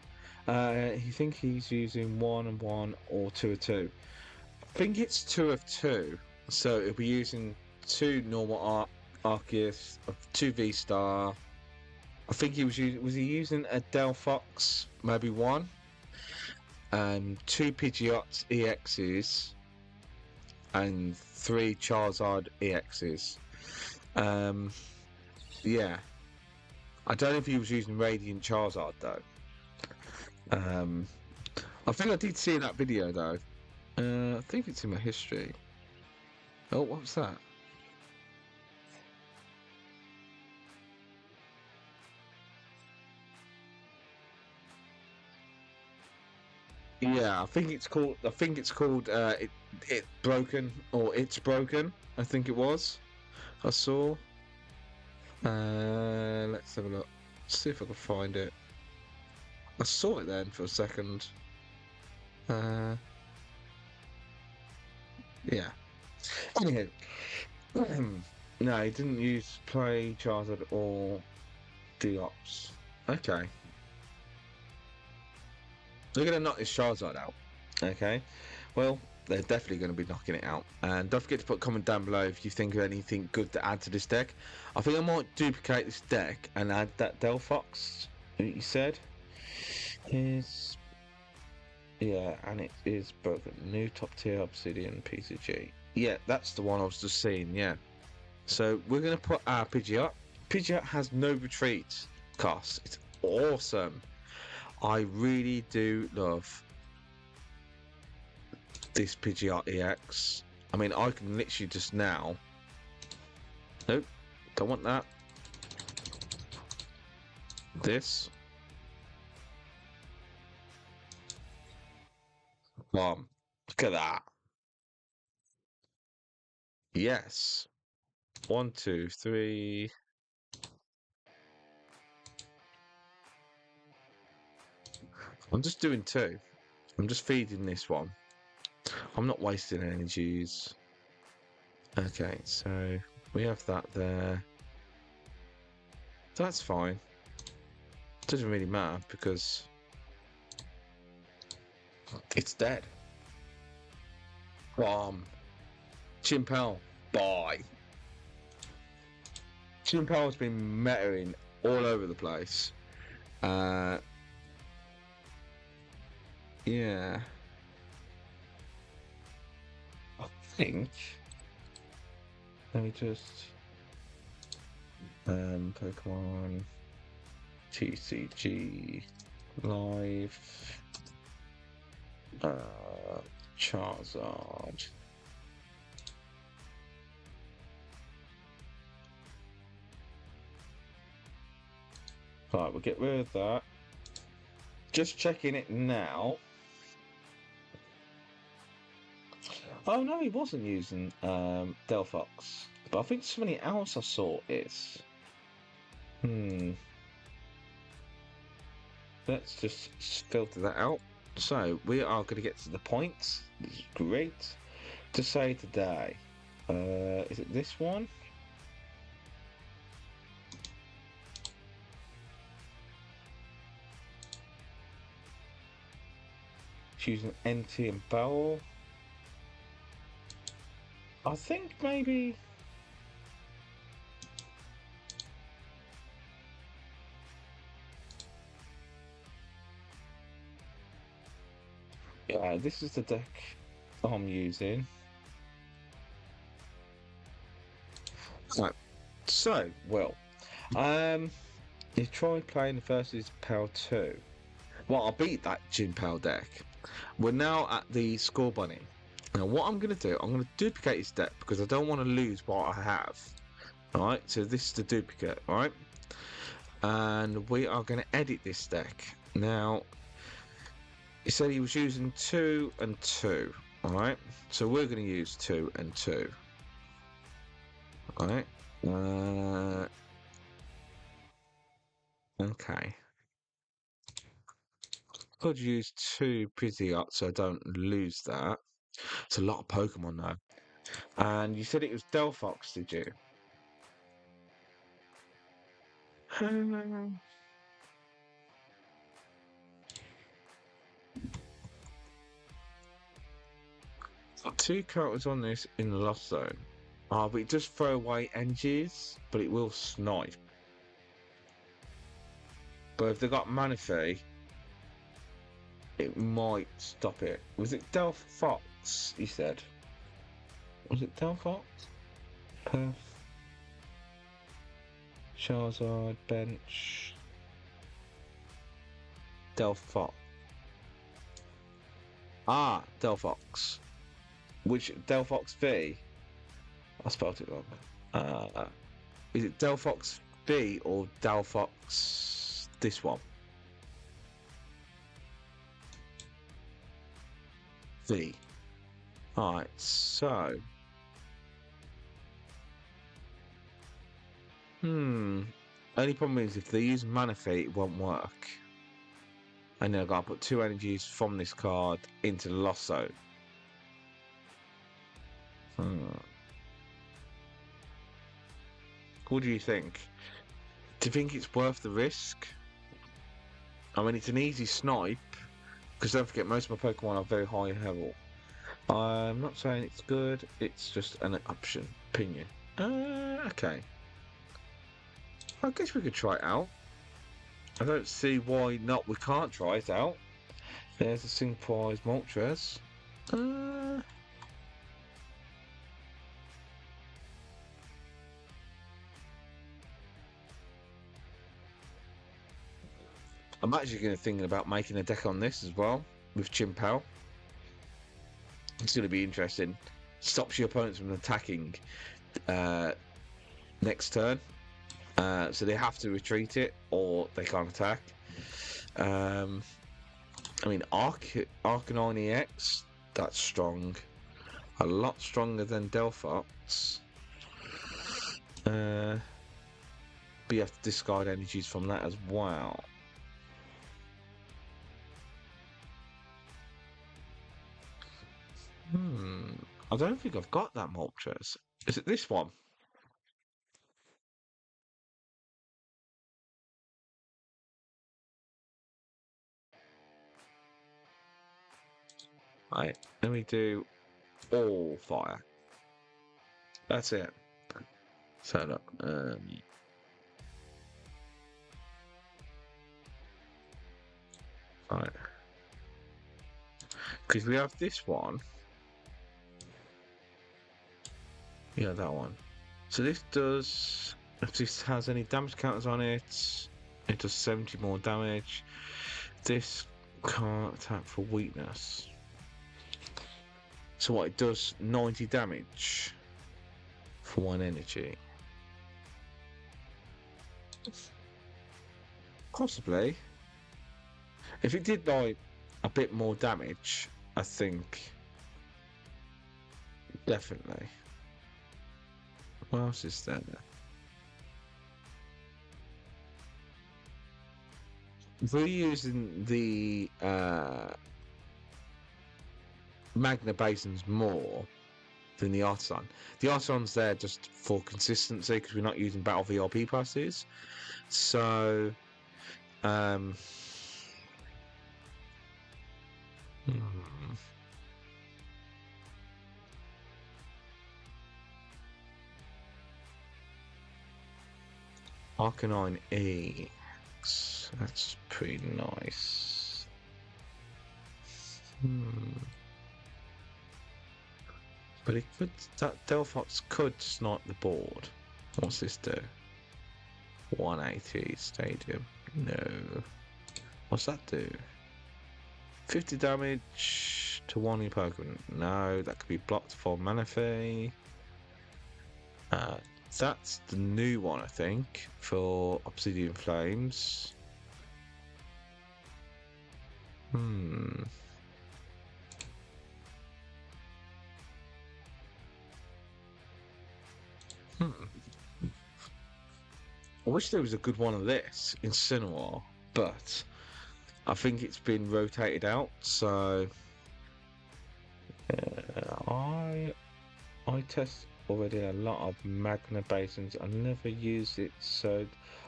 You think he's using 1 and 1 or 2 of 2? I think it's 2 of 2. So it'll be using 2 normal Arceus, 2 VSTAR. I think he was he using a Delphox, maybe 1, 2 Pidgeot EXs, and 3 Charizard EXs. Yeah. I don't know if he was using Radiant Charizard though. I think I did see that video though. I think it's in my history. Oh, what was that? Yeah, I think it's called. It broken or it's broken. I think it was. I saw. Let's have a look. See if I can find it. I saw it then for a second. Yeah. Anywho, no, he didn't use play Charizard or Deops. Okay. They're going to knock this Charizard out. Okay. Well, they're definitely going to be knocking it out. And don't forget to put a comment down below if you think of anything good to add to this deck. I think I might duplicate this deck and add that Delphox you said. Yeah, and it is broken. New top tier Obsidian PCG. Yeah, that's the one I was just seeing, yeah. So we're going to put our Pidgeot. Pidgeot has no retreat cost. It's awesome. I really do love this Pidgeot EX. I mean, I can literally just now. Nope, don't want that. This. Look at that. Yes. 1, 2, 3. I'm just doing 2. I'm just feeding this one. I'm not wasting energies. Okay, so we have that there. That's fine. Doesn't really matter because it's dead. PAL, bye. PAL's been metaing all over the place. Yeah. I think. Let me just. Pokemon TCG Live. Charizard. Right, we'll get rid of that. Just checking it now. Oh no, he wasn't using Delphox, but I think somebody else I saw is. Let's just filter that out. So we are going to get to the points. This is great to say today. Is it this one? She's using NT and Bowel. I think maybe. Yeah, this is the deck I'm using. Right. So, well, you try playing versus PAL 2. Well, I beat that PAL deck. We're now at the score bunny. Now, what I'm going to do, I'm going to duplicate his deck because I don't want to lose what I have. Alright, so this is the duplicate, alright? And we are going to edit this deck. Now, he said he was using 2 and 2, alright? So we're going to use 2 and 2. Alright? Okay. Could use 2 Pidgeot so I don't lose that. It's a lot of Pokemon though. And you said it was Delphox, did you? Got 2 characters on this in the Lost Zone. But it does throw away energies, but it will snipe. But if they got Manaphy, it might stop it. Was it Delphox, he said? Was it Delphox? Perth. Charizard, bench. Delphox. Delphox. Which, Delphox V? I spelled it wrong. Is it Delphox V or Delphox this one? V. Alright, so. Only problem is if they use Manaphy, it won't work. And then I've got to put 2 energies from this card into the Lost Zone. What do you think? Do you think it's worth the risk? I mean, it's an easy snipe. Because don't forget, most of my Pokemon are very high level. I'm not saying it's good, it's just an opinion. Okay. I guess we could try it out. I don't see why not. We can't try it out. There's a synchronized Moltres. I'm actually going to think about making a deck on this as well with PAL. It's going to be interesting. Stops your opponents from attacking next turn. So they have to retreat it or they can't attack. And I mean, Arcanine EX, that's strong. A lot stronger than Delphox. But you have to discard energies from that as well. I don't think I've got that Moltres. Is it this one? Right, let me do all fire. That's it. So look, right, because we have this one. Yeah, that one. So this does, if this has any damage counters on it, it does 70 more damage. This can't attack for weakness. So what, it does 90 damage for 1 energy. Possibly. If it did like a bit more damage, I think definitely. What else is there? If we're using the Magma Basins more than the Artazon. The Artazon's there just for consistency because we're not using Battle VIP passes. So, Arcanine EX. That's pretty nice. But it could, that Delphox could snipe the board. What's this do? 180 Stadium. No. What's that do? 50 damage to one of your Pokemon. No, that could be blocked for Manaphy. That's the new one, I think, for Obsidian Flames. I wish there was a good one of this in Sinnoh, but I think it's been rotated out, so I test already a lot of Magma Basins. I never used it, so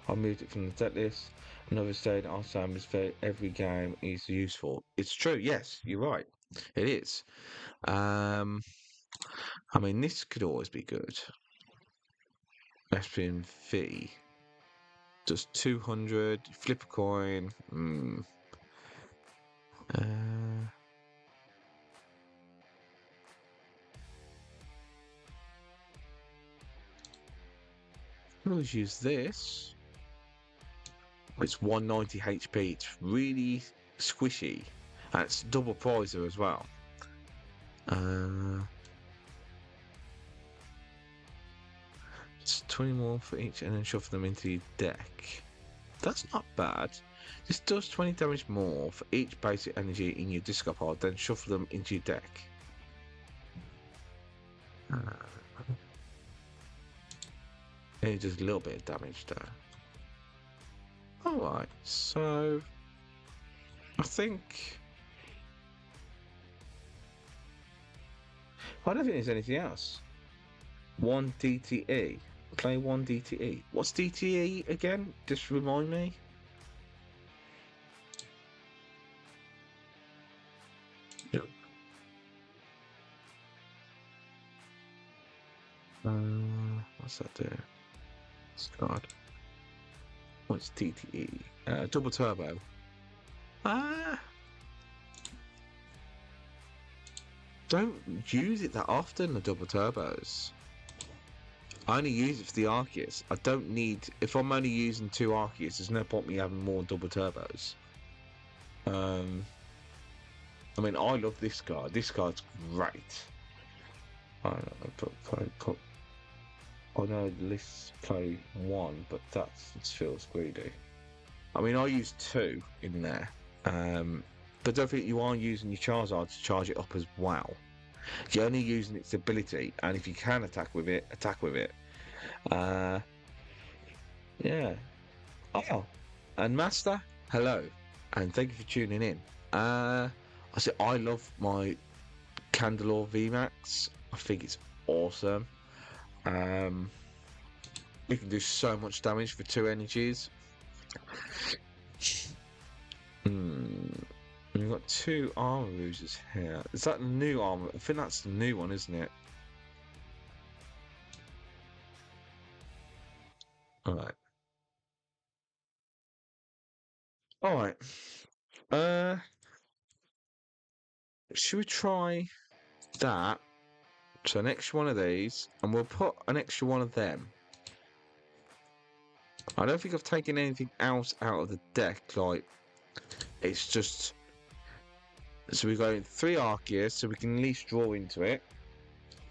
I moved it from the deck list. Another state Alzheimer's for every game is useful. It's true, yes, you're right. It is. I mean, this could always be good. Espion V. Does 200, flip a coin. Let's use this. It's 190 HP. It's really squishy. And it's double prizer as well. It's 20 more for each and then shuffle them into your deck. That's not bad. This does 20 damage more for each basic energy in your discard pile, then shuffle them into your deck. It does a little bit of damage there. Alright, so I think I don't think there's anything else. 1 DTE. Play 1 DTE. What's DTE again? Just remind me. Yep. What's that do? Discard. What's DTE? Double turbo. Don't use it that often, the double turbos. I only use it for the Arceus. I don't need... If I'm only using 2 Arceus, there's no point me having more double turbos. I mean, I love this card. This card's great. I know the lists play 1, but that feels greedy. I mean, I use 2 in there. But but don't think you are using your Charizard to charge it up as well. You're only using its ability, and if you can attack with it, attack with it. Yeah. Oh, and Master, hello, and thank you for tuning in. I say I love my Candelore VMAX. I think it's awesome. You can do so much damage for 2 energies. We've got 2 armor boosters here. Is that the new armor? I think that's the new one, isn't it? Alright. Alright. Should we try that? So an extra one of these, and we'll put an extra one of them. I don't think I've taken anything else out of the deck, like, it's just... So we're going 3 Arceus, so we can at least draw into it.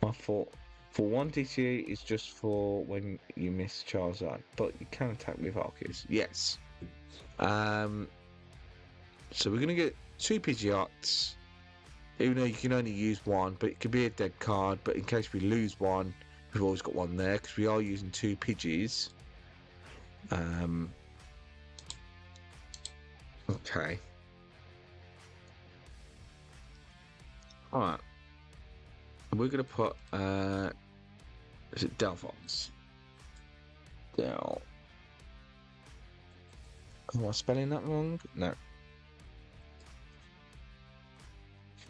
I thought, for 1 DT is just for when you miss Charizard, but you can attack with Arceus, yes. So we're going to get 2 Pidgeots, even though you can only use 1, but it could be a dead card, but in case we lose 1, we've always got 1 there, because we are using 2 Pidgeys. Okay. Alright. We're going to put, is it Delphox? Del. Am I spelling that wrong? No.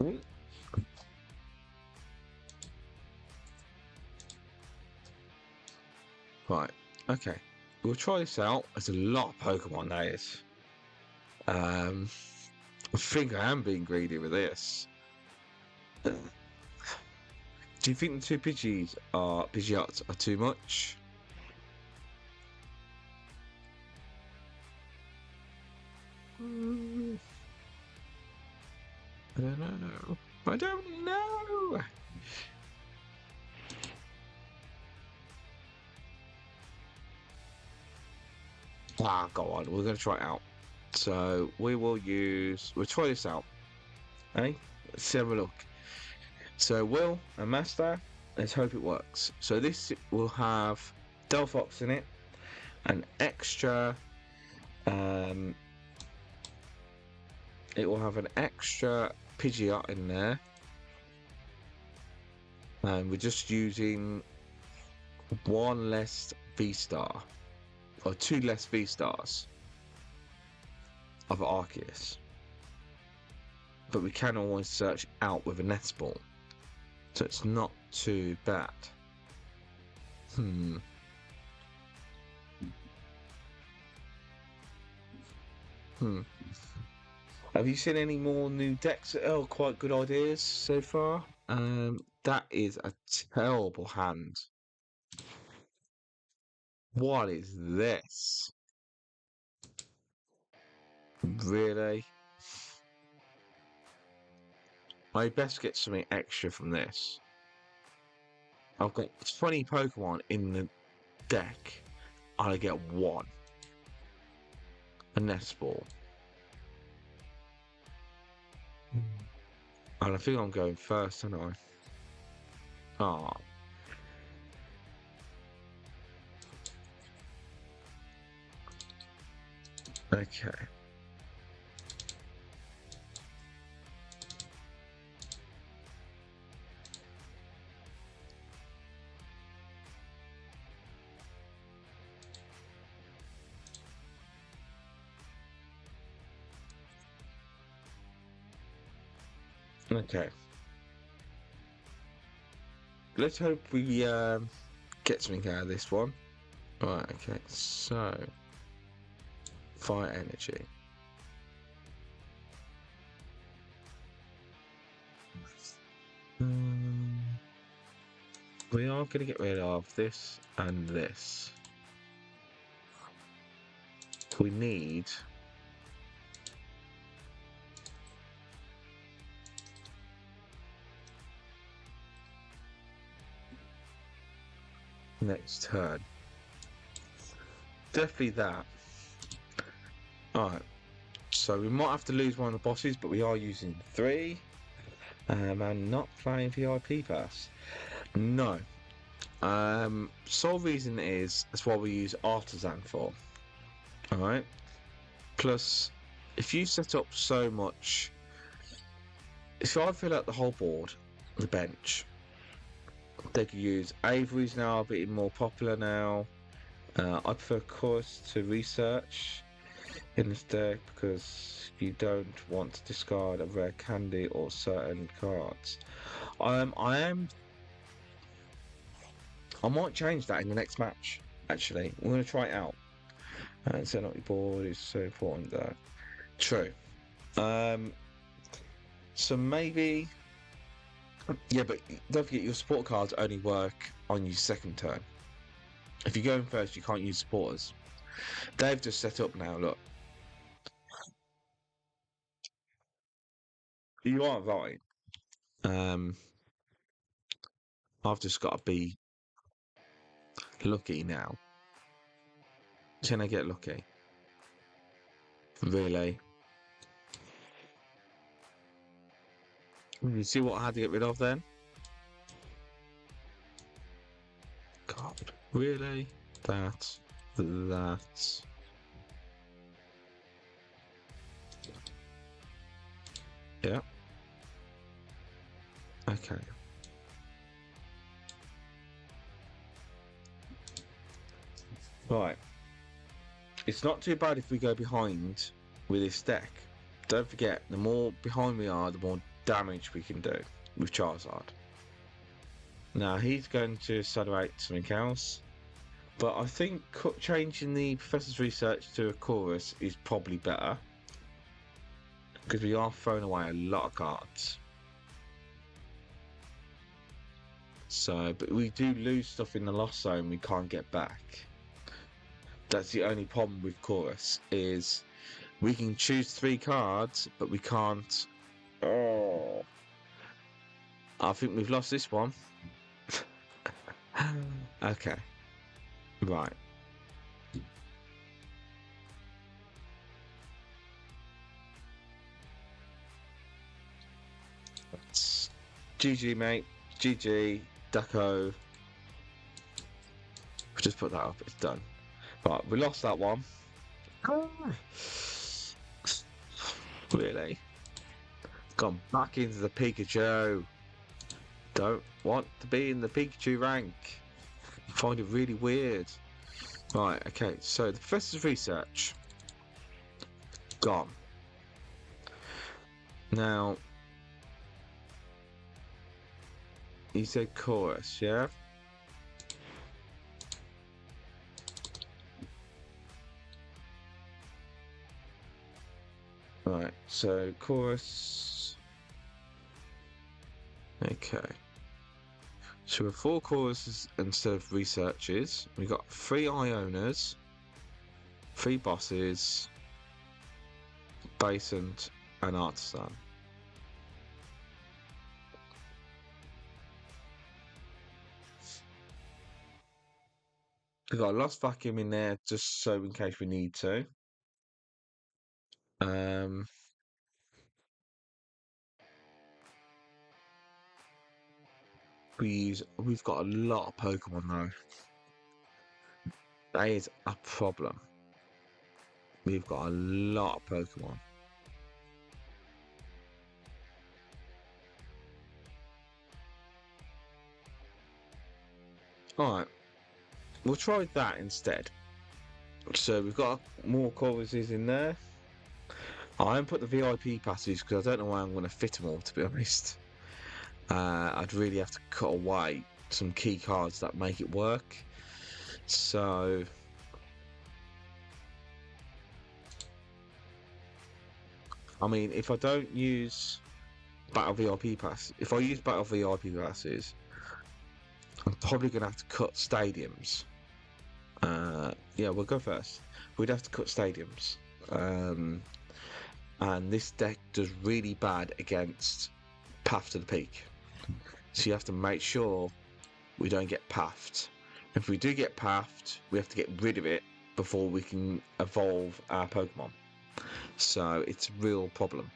Ooh. Right, okay. We'll try this out. There's a lot of Pokemon, that is. I think I am being greedy with this. Do you think the 2 Pidgeots are too much? I don't know. I don't know. Ah, go on. We're going to try it out. So we'll try this out. Hey, let's have a look. So Will and Master, let's hope it works. So this will have Delphox in it, an extra, it will have an extra Pidgeot in there, and we're just using 1 less VSTAR, or 2 less VSTARs of Arceus. But we can always search out with a Nest Ball, so it's not too bad. Have you seen any more new decks that are quite good ideas so far? That is a terrible hand. What is this? Really? I best get something extra from this. I've got 20 Pokemon in the deck, and I get 1. A Nest Ball. And I think I'm going first, aren't I? Ah. Okay. Okay. Let's hope we get something out of this one. Right, okay, so Fire Energy. We are going to get rid of this and this. We need next turn. Definitely that. Alright, So we might have to lose one of the bosses, but we are using 3. And not playing VIP Pass. No. Sole reason is that's what we use Artazon for. Alright. Plus, if you set up so much, if I fill out the whole board, the bench, they could use Avery's now a bit more popular now. I prefer Colress to research in this deck because you don't want to discard a rare candy or certain cards. I might change that in the next match. Actually, we're going to try it out. Setting up your board is so important though. True. So maybe, yeah, but don't forget your support cards only work on your second turn. If you go in first, you can't use supporters. They've just set up now. Look, you are right. I've just got to be lucky now. Can I get lucky? Really? You see what I had to get rid of then? God, really? That. Yeah. Okay. Right. It's not too bad if we go behind with this deck. Don't forget, the more behind we are, the more damage we can do with Charizard. Now, he's going to accelerate something else. But I think changing the Professor's Research to a Chorus is probably better. Because we are throwing away a lot of cards. So, but we do lose stuff in the Lost Zone we can't get back. That's the only problem with Chorus, is we can choose 3 cards, but we can't... Oh. I think we've lost this one. Okay. Right. That's GG, mate. GG. Ducko. Just put that up. It's done. Right, we lost that one. Really? Gone back into the Pikachu. Don't want to be in the Pikachu rank. Find it really weird. Right, okay, so the Professor's Research. Gone. Now, you said Chorus, yeah? Right, so Chorus. Okay. So with 4 choruses instead of researches, we've got 3 Ionas, 3 bosses, Basin and Artazon. We've got a Lost Vacuum in there just so in case we need to. We've got a lot of Pokemon though. That is a problem. We've got a lot of Pokemon. Alright. We'll try that instead. So we've got more choruses in there. I haven't put the VIP passes because I don't know why I'm going to fit them all, to be honest. I'd really have to cut away some key cards that make it work. So I mean, if I don't use Battle VIP Pass, if I use Battle VIP Passes, I'm probably going to have to cut stadiums. Yeah, we'll go first. We'd have to cut stadiums. And this deck does really bad against Path to the Peak. So you have to make sure we don't get pathed. If we do get pathed, we have to get rid of it before we can evolve our Pokemon. So it's a real problem.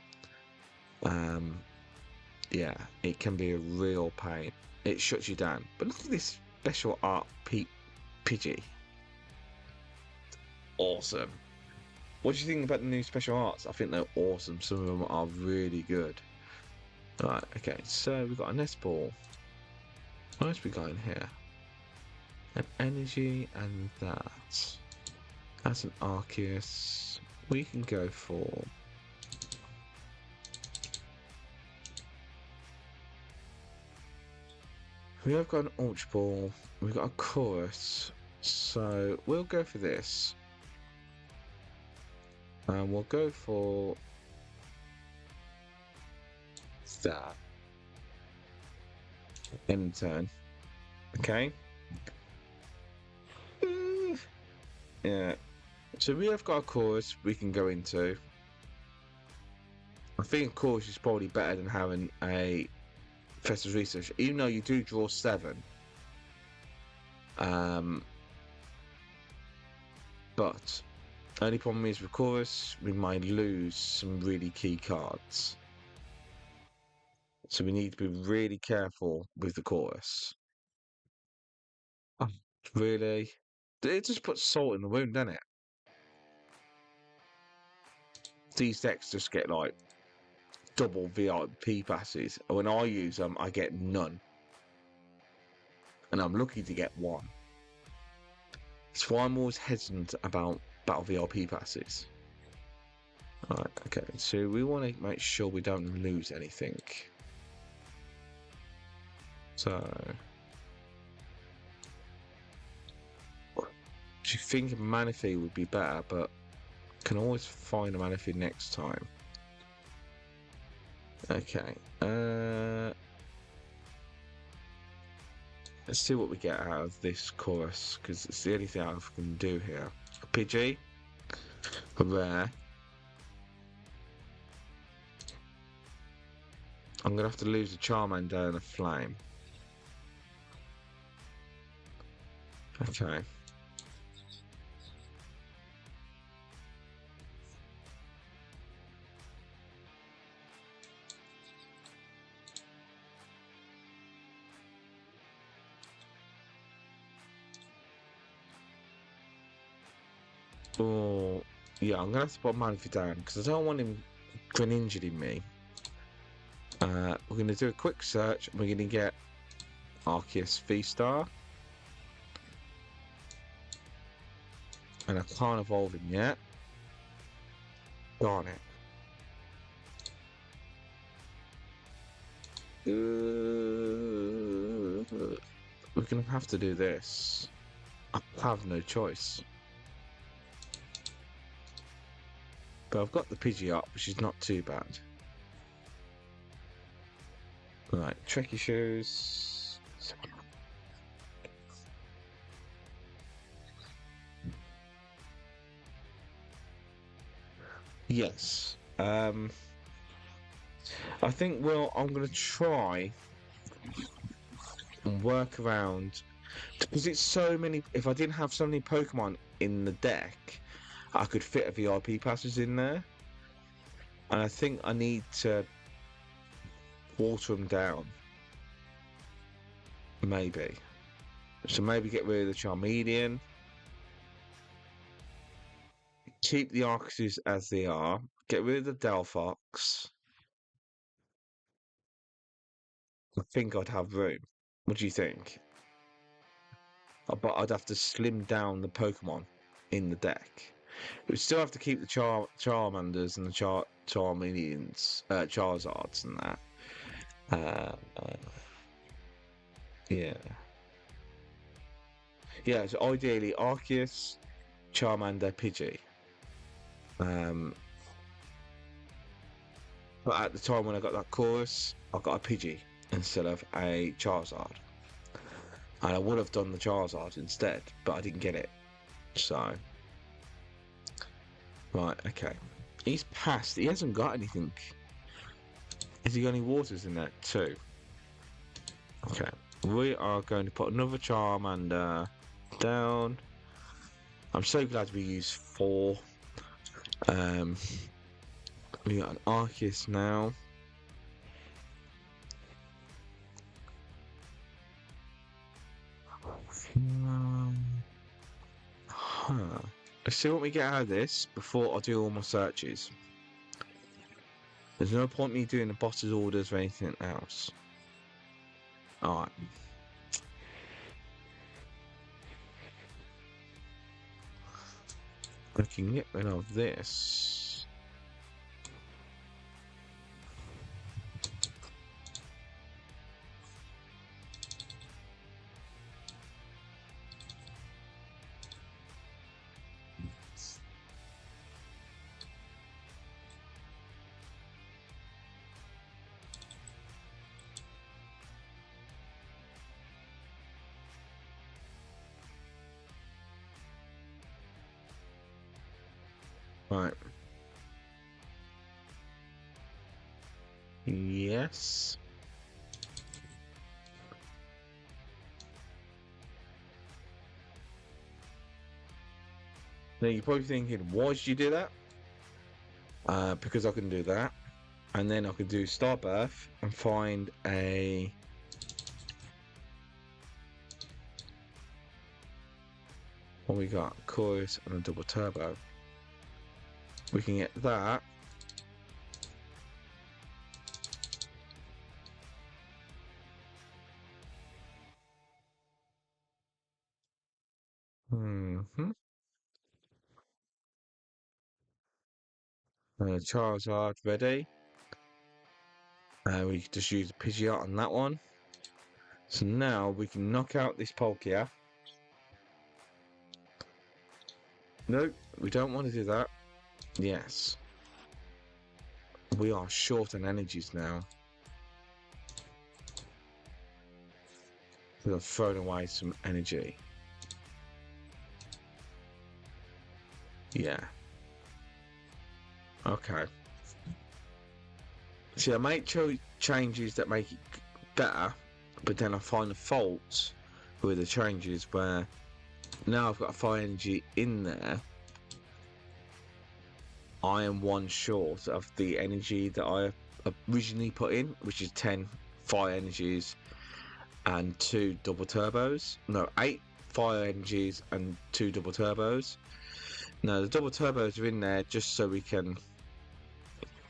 Yeah, it can be a real pain. It shuts you down. But look at this special art Pidgey. Awesome. What do you think about the new special arts? I think they're awesome. Some of them are really good. Right, okay, so we've got a Nest Ball. What else we got in here? An energy and that. That's an Arceus. We can go for... We have got an Ultra Ball. We've got a Chorus. So we'll go for this. And we'll go for that. End turn. Okay. Yeah. So we have got a Chorus we can go into. I think a Chorus is probably better than having a Festus Research, even though you do draw 7. But only problem is with Chorus, we might lose some really key cards. So we need to be really careful with the Chorus. Oh, really? It just puts salt in the wound, doesn't it? These decks just get like double VIP passes. When I use them, I get none. And I'm lucky to get 1. That's why I'm always hesitant about Battle VIP passes. Alright, okay, so we want to make sure we don't lose anything. So... Do you think a Manaphy would be better, but can always find a Manaphy next time. Okay, let's see what we get out of this Chorus, because it's the only thing I can do here. A Pidgey, a Rare. I'm going to have to lose a Charmander and a Flame. Okay. Oh, yeah, I'm going to have to put Manaphy down, because I don't want him injuring me. We're going to do a quick search, and we're going to get Arceus VSTAR. And I can't evolve him yet. Darn it. We're going to have to do this. I have no choice. But I've got the Pidgeot, which is not too bad. Right, tricky shoes. Yes. I think, well, I'm going to try and work around, because it's so many. If I didn't have so many Pokemon in the deck, I could fit a VIP passes in there. And I think I need to water them down. Maybe. So maybe get rid of the Charmeleon. Keep the Arceus as they are. Get rid of the Delphox. I think I'd have room. What do you think? But I'd have to slim down the Pokemon in the deck. We'd still have to keep the Charmanders and the Charmeleons, Charizards and that. Yeah. Yeah, so ideally Arceus, Charmander, Pidgey. But at the time when I got that Chorus, I got a Pidgey instead of a Charizard. And I would have done the Charizard instead, but I didn't get it. So... Right, okay. He's passed. He hasn't got anything. Has he got any waters in there too? Okay. We are going to put another Charmander down. I'm so glad we used 4. We got an Arceus now. Let's see what we get out of this before I do all my searches. There's no point me doing the boss's orders or anything else. Alright. I can get rid of this. Right. Yes. Now you're probably thinking, why did you do that? Because I can do that. And then I could do Starbirth and find a... What we got? Chorus and a double turbo. We can get that. Charizard ready. We just use a Pidgeot on that one. So now we can knock out this Palkia. Nope, we don't want to do that. Yes. We are short on energies now. We've thrown away some energy. Yeah. Okay. See, I make changes that make it better, but then I find the faults with the changes where now I've got a fire energy in there. I am one short of the energy that I originally put in, which is 10 fire energies and 2 double turbos. No, 8 fire energies and 2 double turbos. Now the double turbos are in there just so we can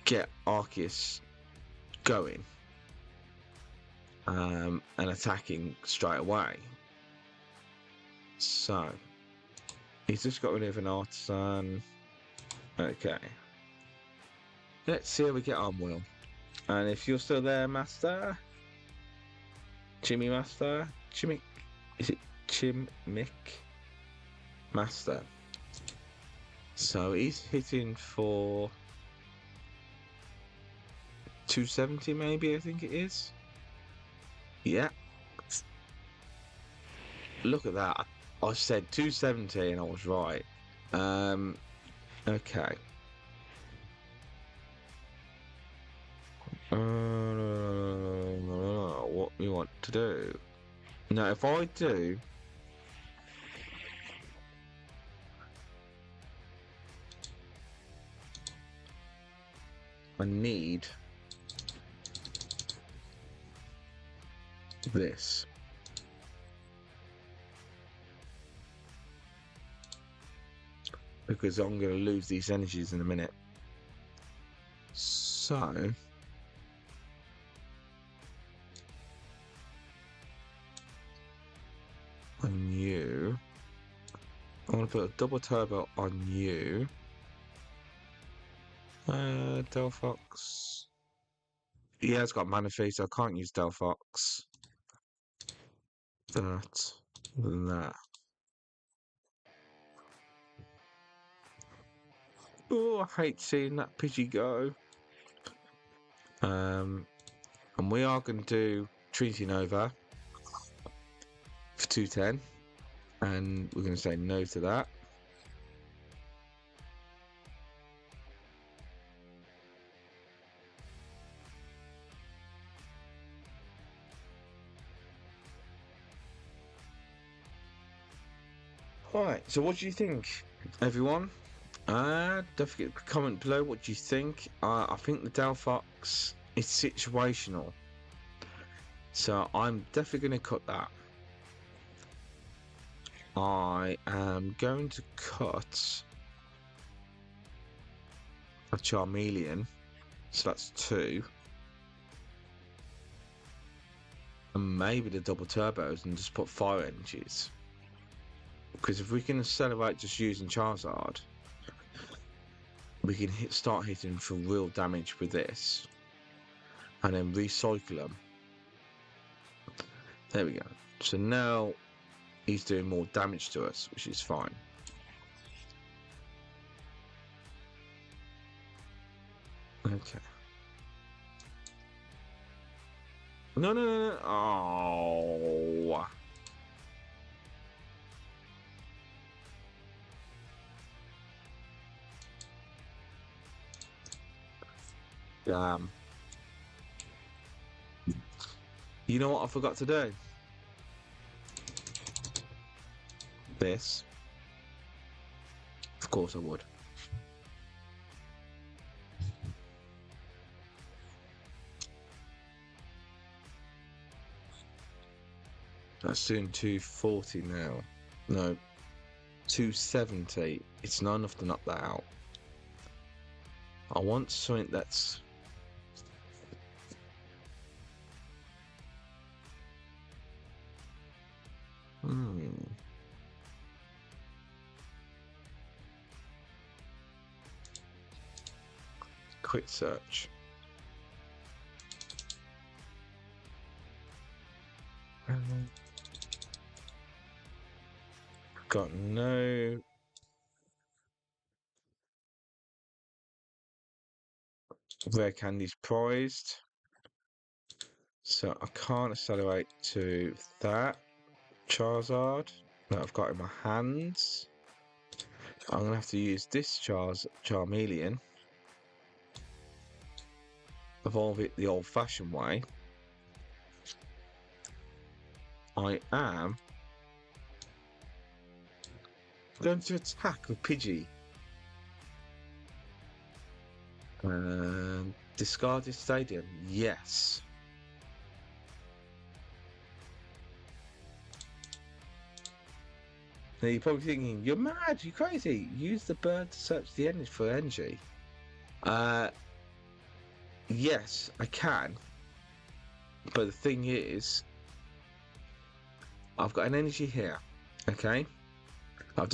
get Arceus going and attacking straight away. So he's just got rid of an Artazon. Okay, let's see how we get on, Will. And if you're still there, Master, Jimmy Master, Chimick, is it Chimick Master? So he's hitting for 270 maybe, I think it is. Yeah. Look at that. I said 270 and I was right. Okay. What we want to do. Now if I do I need this. Because I'm going to lose these energies in a minute. So on you, I'm going to put a double turbo on you. Delphox. Yeah, it's got Manaphy, so I can't use Delphox. That. Oh, I hate seeing that Pidgey go. And we are going to do Trinity Nova for 210. And we're going to say no to that. Alright, so what do you think, everyone? Don't forget to comment below what you think. I think the Delphox is situational, so I'm definitely going to cut that. I am going to cut a Charmeleon, so that's 2. And maybe the double turbos and just put fire energies. Because if we can accelerate just using Charizard, we can start hitting for real damage with this. And then recycle them. There we go. So now he's doing more damage to us, which is fine. Okay. No, no, no, no. Oh. Damn. You know what I forgot to do? This. Of course I would. That's doing 240 now. No. 270. It's not enough to knock that out. I want something that's... Quick search. Got no... Rare candies prized. So I can't accelerate to that Charizard that I've got in my hands. I'm going to have to use this Charmeleon. Evolve it the old-fashioned way. I am going to attack with Pidgey. Discarded Stadium, yes. Now you're probably thinking, you're mad, you're crazy. Use the bird to search the energy for energy. Yes, I can. But the thing is, I've got an energy here, okay? I've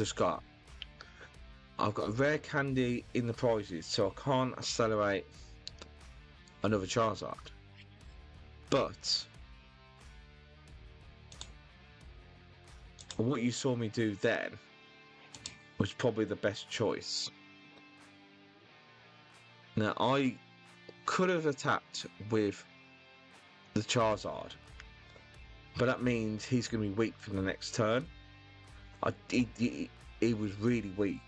got a rare candy in the prizes, so I can't accelerate another Charizard. But what you saw me do then was probably the best choice. Now I could have attacked with the Charizard, but that means he's going to be weak for the next turn. He was really weak.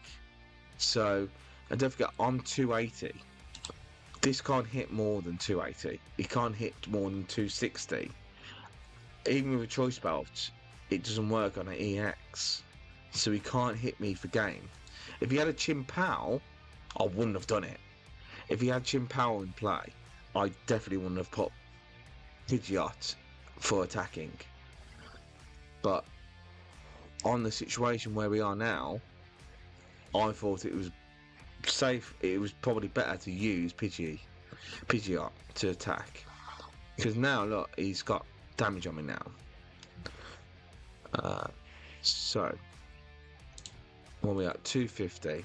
So, and don't forget, I'm 280. This can't hit more than 280. It can't hit more than 260. Even with a Choice Belt, it doesn't work on an EX. So he can't hit me for game. If he had a Chimpal, I wouldn't have done it. If he had Chimpal in play, I definitely wouldn't have put Pidgeot for attacking. But on the situation where we are now, I thought it was safe. It was probably better to use Pidgeot to attack, because now look, he's got damage on me now. So when we at 250,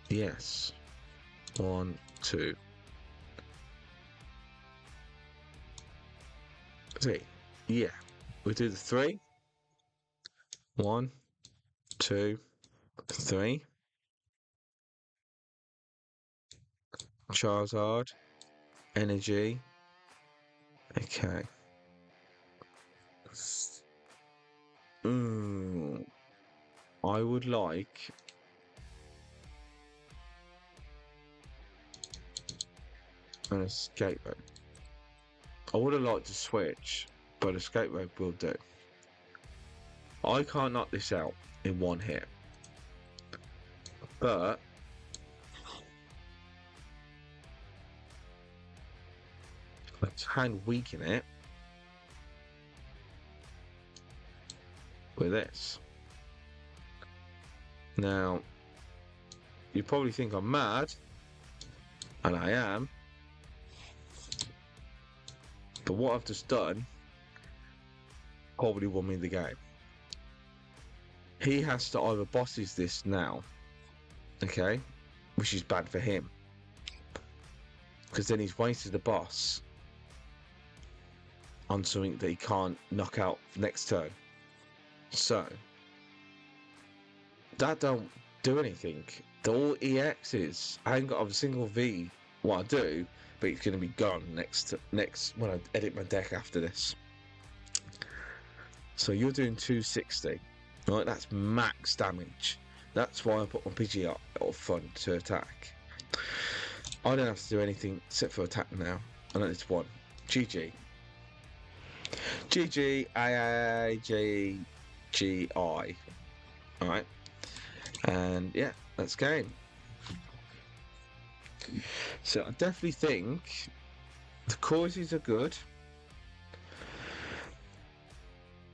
yes. 1, 2, 3. Yeah, we do the 3. 1, 2, 3. Charizard, energy. Okay. I would like and Escape Rope. I would have liked to switch, but Escape Rope will do. I can't knock this out in one hit, but I can weaken it with this. Now, you probably think I'm mad, and I am, but what I've just done probably won me the game. He has to either bosses this now, okay, which is bad for him, because then he's wasted the boss on something that he can't knock out next turn. So that don't do anything. They're all EXs. I ain't got a single V. What I do, but it's going to be gone next when I edit my deck after this. So you're doing 260. Right, that's max damage. That's why I put my Pidgeot out front to attack. I don't have to do anything except for attack now. And it's one. GG. GG AAGGI. Alright. And yeah, that's game. So I definitely think the courses are good.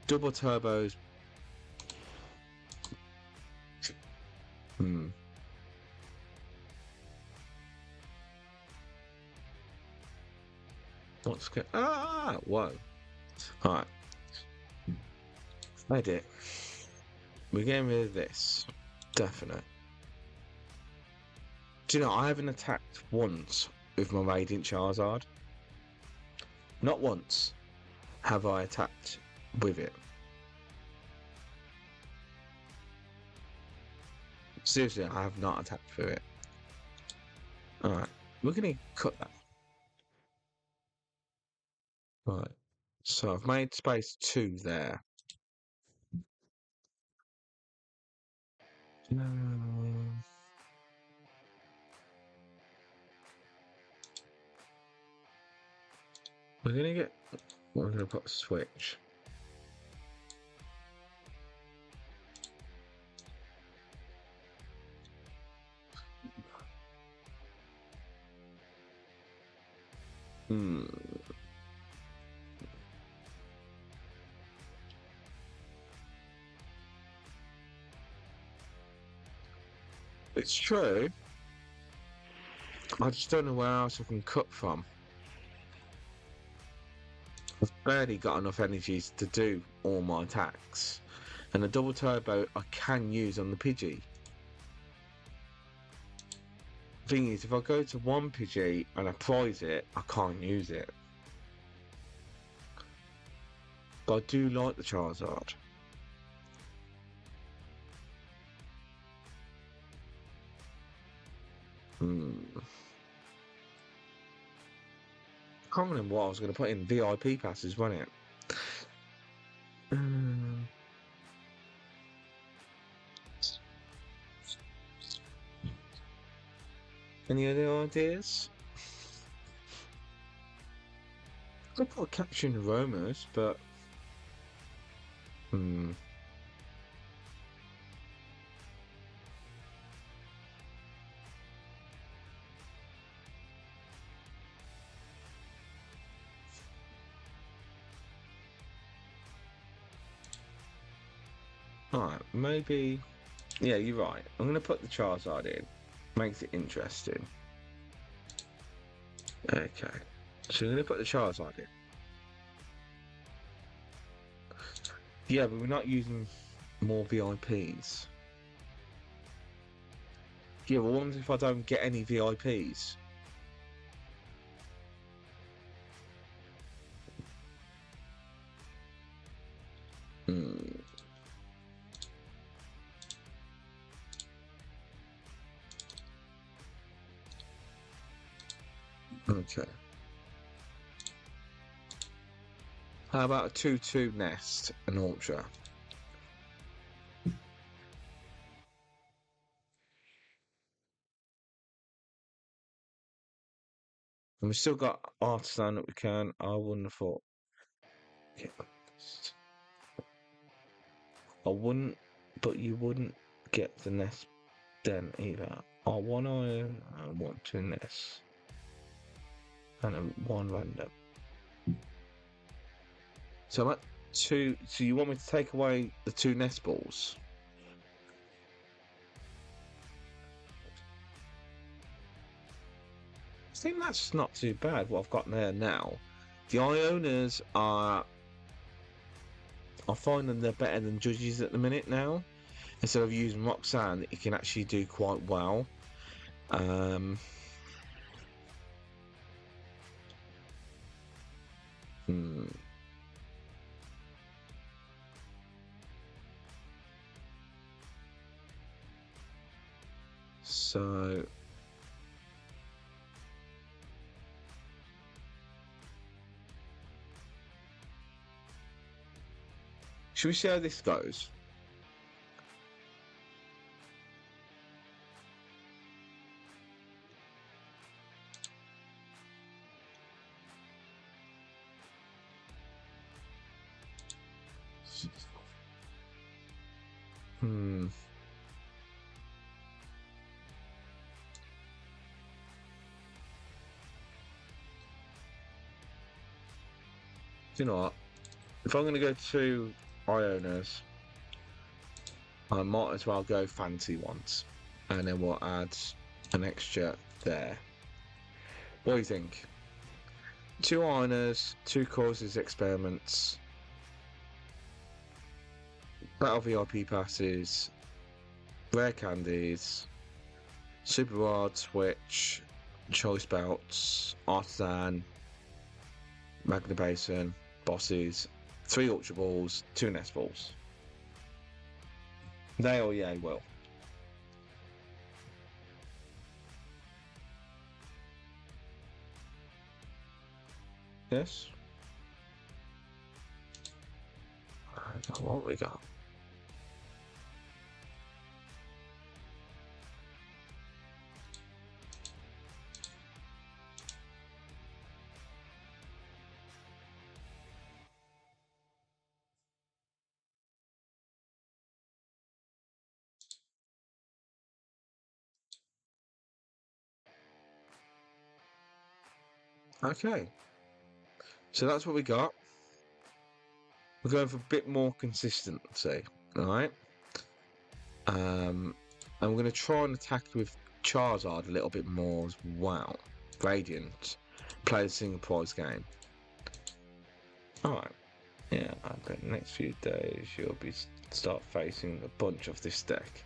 Double turbos. What's going? Whoa! All right. Edit. We're getting rid of this. Definite. Do you know I haven't attacked once with my Radiant Charizard? Not once have I attacked with it. Seriously, I have not attacked with it. Alright, we're going to cut that. Right, so I've made space 2 there. We're going to put a switch. It's true. I just don't know where else I can cut from. I've barely got enough energies to do all my attacks. And the double turbo I can use on the Pidgey. Thing is, if I go to one Pidgey and I prize it, I can't use it. But I do like the Charizard. I can't remember what I was going to put in. VIP passes, wasn't it? Any other ideas? I could put Capturing Aromas, but alright, maybe. Yeah, you're right. I'm going to put the Charizard in. Makes it interesting. Okay. So I'm going to put the Charizard in. Yeah, but we're not using more VIPs. Yeah, but what if I don't get any VIPs? Okay. How about a 2-2 Nest and Ultra? And we've still got Artazon that we can. I wouldn't have thought. I wouldn't, but you wouldn't get the Nest Den either. I want two Nests. And one random. So I'm at two. So you want me to take away the two Nest Balls? I think that's not too bad what I've got there now. The Ionas are... I find them they're better than Judges at the minute now. Instead of using Roxanne, it can actually do quite well. So... should we see how this goes? You know what? If I'm going to go to Ionas, I might as well go fancy ones. And then we'll add an extra there. What do you think? 2 Ionas, 2 Courses Experiments, Battle VIP passes, Rare Candies, Super Rod, Switch, Choice Belts, Artazon, Magma Basin, Bosses, 3 Ultra Balls, 2 Nest Balls. They or yay will. Yes? What we got? Okay. So that's what we got. We're going for a bit more consistency, alright? And we're going to try and attack with Charizard a little bit more as well. Radiant. Play the single prize game. Alright. Yeah, I bet next few days you'll start facing a bunch of this deck.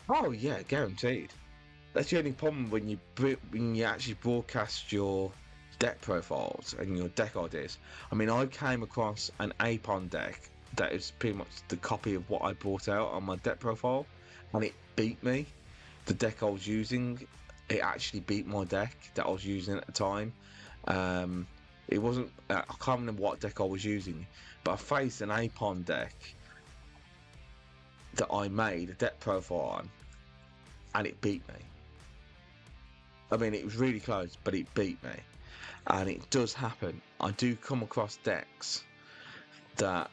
Oh yeah, guaranteed. That's the only problem when you actually broadcast your deck profiles and your deck ideas. I mean, I came across an Apon deck that is pretty much the copy of what I brought out on my deck profile, and it beat me. The deck I was using, it actually beat my deck that I was using at the time. It wasn't, I can't remember what deck I was using, but I faced an Apon deck that I made a deck profile on, and it beat me. I mean, it was really close, but it beat me. And it does happen. I do come across decks that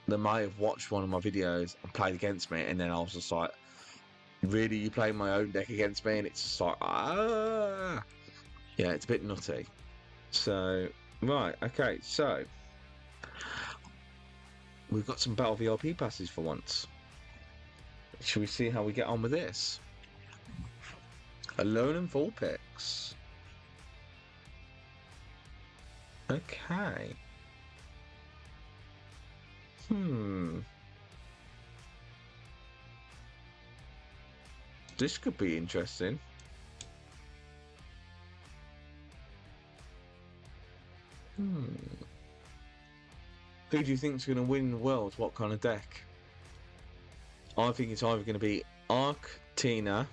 may have watched one of my videos and played against me, and then I was just like, really, you playing my own deck against me? And it's just like, ah. Yeah, it's a bit nutty. So, right, okay, so we've got some Battle VIP passes for once. Should we see how we get on with this? Alone and Vulpix. Okay. This could be interesting. Who do you think is going to win the world? What kind of deck? I think it's either going to be Tina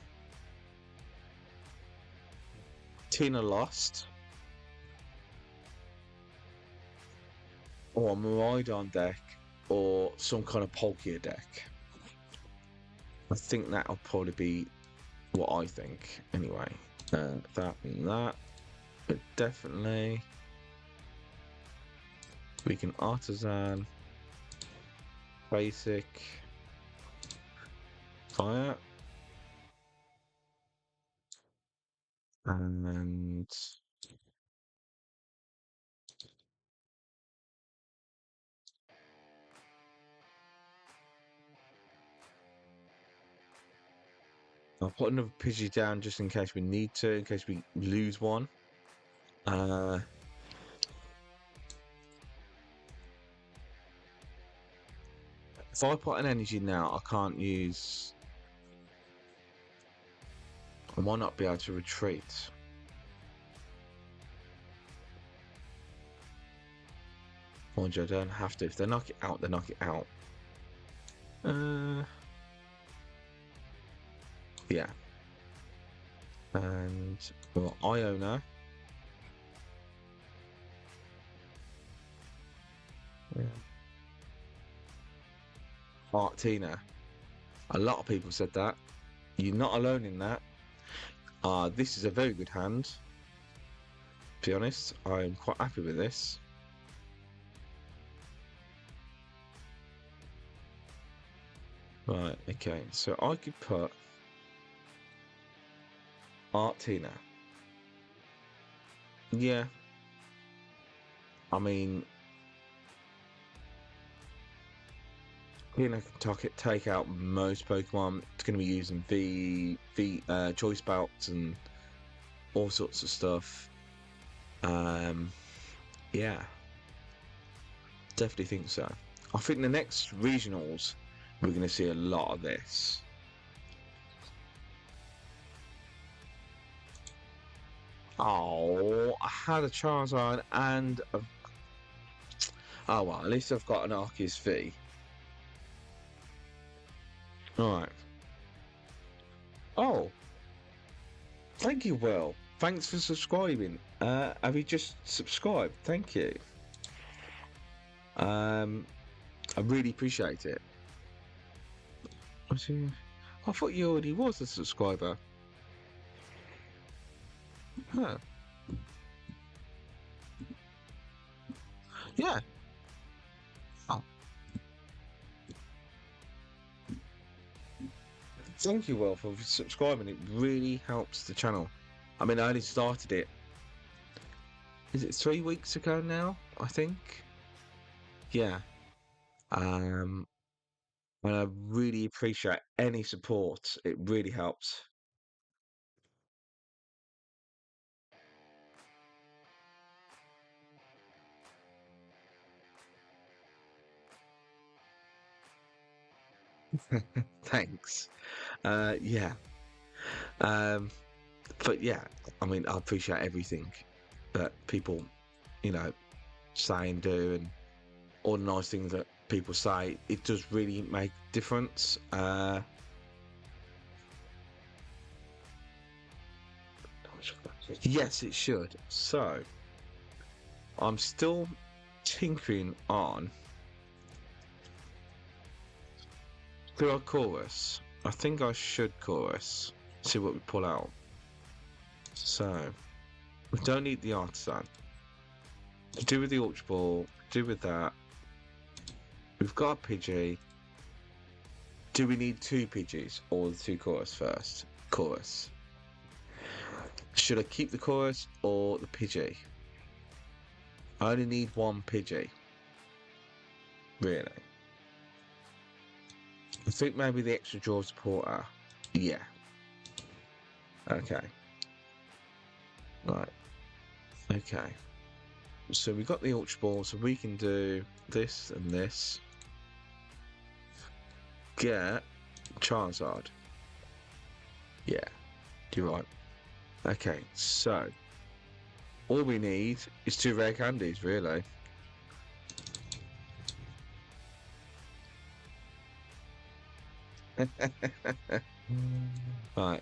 Lost, or a Miraidon deck, or some kind of Palkia deck. I think that'll probably be what I think, anyway. That and that. But definitely we can Artazan basic fire and I'll put another Pidgey down just in case we need to, in case we lose one. If I put an energy now, I can't use. I might not be able to retreat. Mind you, I don't have to. If they knock it out, they knock it out. Yeah. And well, Iono. Yeah. Artina. A lot of people said that. You're not alone in that. This is a very good hand. To be honest, I'm quite happy with this. Right, okay, so I could put Artina. Yeah. I mean, Artina can take out most Pokemon. It's going to be using Choice Belts and all sorts of stuff. Yeah. Definitely think so. I think the next regionals, we're going to see a lot of this. Oh, I had a Charizard and a... Oh well, at least I've got an Arceus V. Alright. Oh. Thank you, Will. Thanks for subscribing. Have you just subscribed? Thank you. I really appreciate it. I thought you already was a subscriber. Huh. Yeah. Oh. Thank you, Will, for subscribing. It really helps the channel. I mean, I only started it. Is it 3 weeks ago now? I think. Yeah. And I really appreciate any support. It really helps. Thanks. Yeah. But yeah, I mean, I appreciate everything that people, you know, say and do, and all the nice things that people say. It does really make a difference. Yes, it should. So, I'm still tinkering on. Do I chorus? I think I should chorus. See what we pull out. So, we don't need the Artazan. Do with the Ultra Ball. Do with that. We've got a Pidgey. Do we need 2 Pidgeys or the 2 chorus first? Chorus. Should I keep the chorus or the Pidgey? I only need 1 Pidgey. Really? I think maybe the extra draw supporter. Yeah. Okay. Right. Okay. So we got the Ultra Ball, so we can do this and this. Get Charizard. Yeah. You're right. Okay, so all we need is 2 rare candies, really. Right.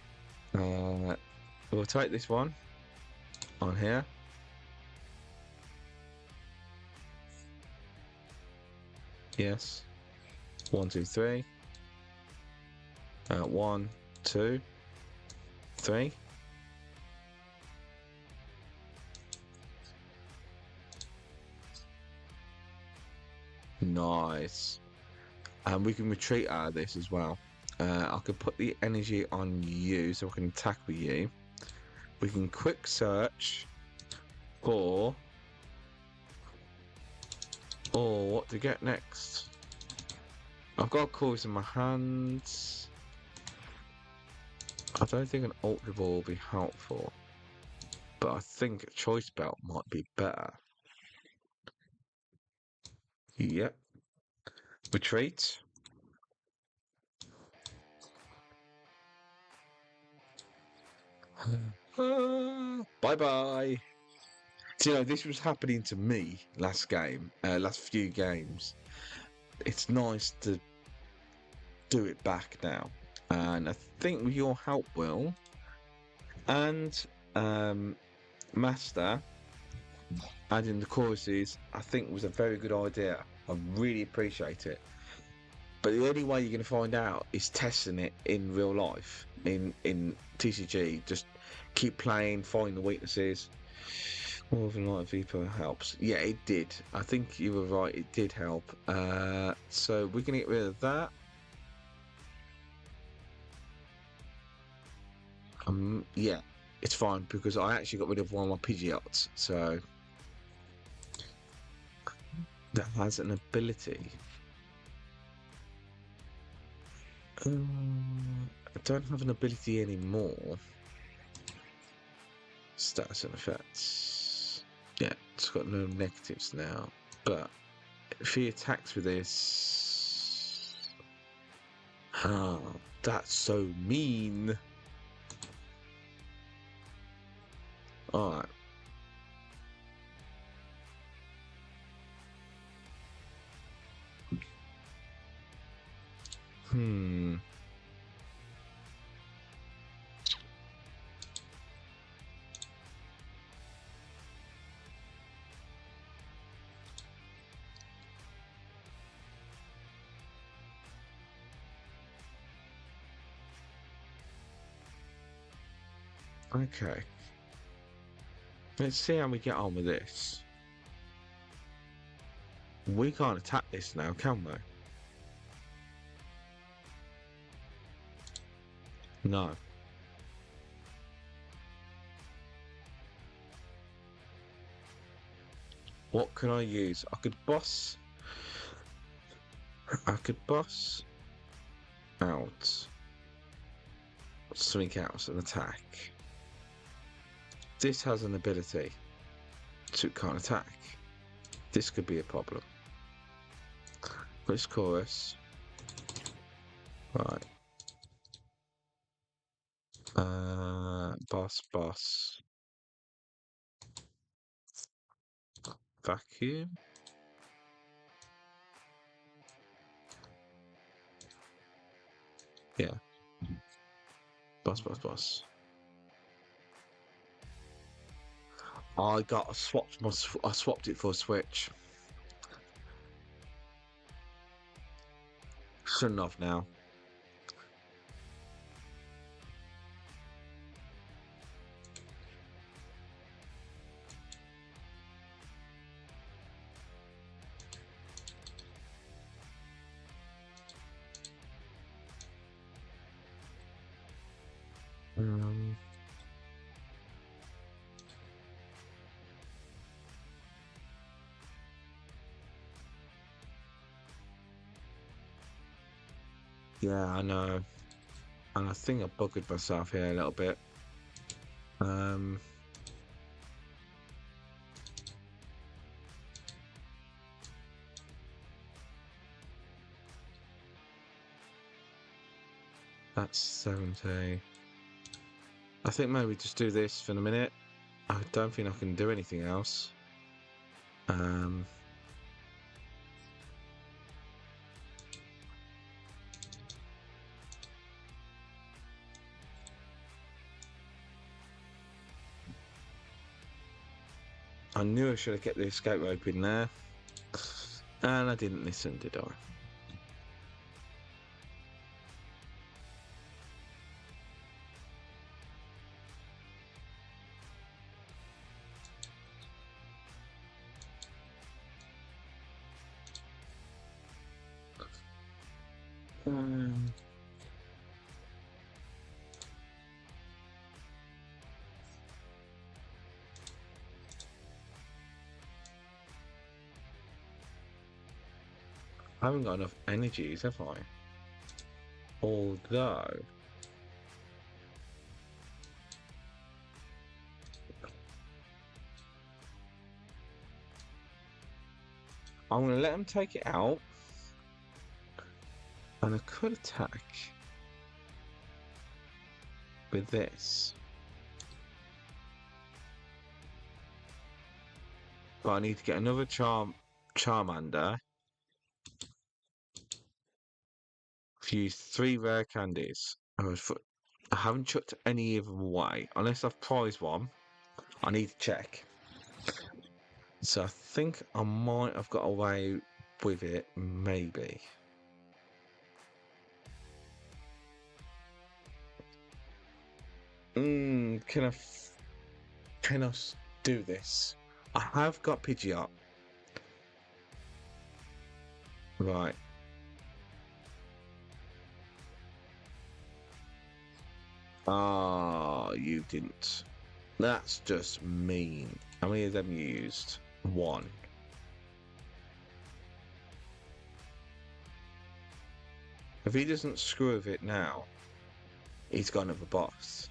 We'll take this one on here. Yes. 1, 2, 3. 1, 2, 3. Nice. And we can retreat out of this as well. I could put the energy on you so I can attack with you. We can quick search for what to get next. I've got a Colress in my hands. I don't think an Ultra Ball will be helpful, but I think a Choice Belt might be better. Yep. Retreat. Bye-bye. So, you know, this was happening to me last few games. It's nice to do it back now. And I think with your help, Will, and Master, adding the choruses, I think was a very good idea. I really appreciate it. But the only way you're going to find out is testing it in real life, in TCG. Just keep playing, find the weaknesses. More than like VPO helps. Yeah, it did. I think you were right. It did help. So we're going to get rid of that. Yeah, it's fine because I actually got rid of one of my Pidgeots. So that has an ability. I don't have an ability anymore. Stats and effects. Yeah, it's got no negatives now. But if he attacks with this... Oh, that's so mean. Alright. Okay. Let's see how we get on with this. We can't attack this now, can we? No. What can I use? I could boss out something else and attack. This has an ability, so it can't attack. This could be a problem. This chorus. Right. Boss. Vacuum. Yeah. Boss. I swapped it for a switch. Shouldn't have now. Yeah, I know. And I think I buggered myself here a little bit. That's 70. I think maybe just do this for a minute. I don't think I can do anything else. I knew I should have kept the escape rope in there. And I didn't listen, did I? Um, I haven't got enough energies, have I? Although I'm going to let them take it out, and I could attack with this, but I need to get another Charmander. Use 3 rare candies. I haven't chucked any of them away unless I've prized one. I need to check. So I think I might have got away with it, maybe. Can I do this? I have got Pidgeot. Right. Ah, you didn't. That's just mean. How many of them you used? 1. If he doesn't screw with it now, he's got another boss.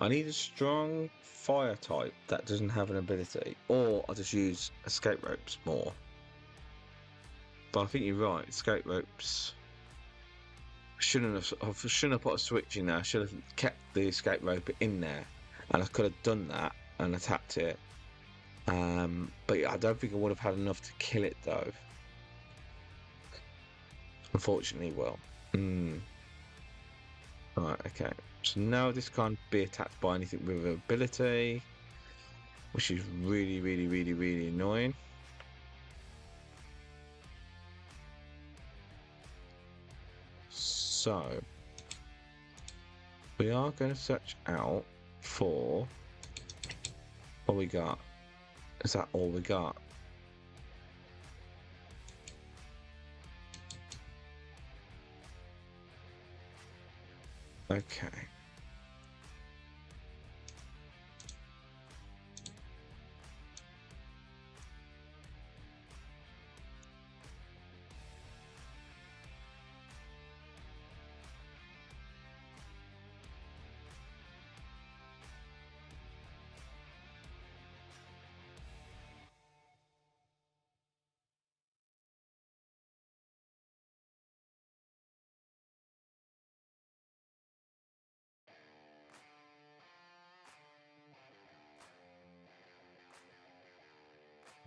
I need a strong fire type that doesn't have an ability, or I'll just use escape ropes more. But I think you're right, escape ropes. I shouldn't have put a switch in there. I should have kept the escape rope in there, and I could have done that and attacked it. But yeah, I don't think I would have had enough to kill it though. Unfortunately, well. Right, okay. So now this can't be attacked by anything with an ability, which is really annoying. So we are going to search out for what we got. Is that all we got? Okay.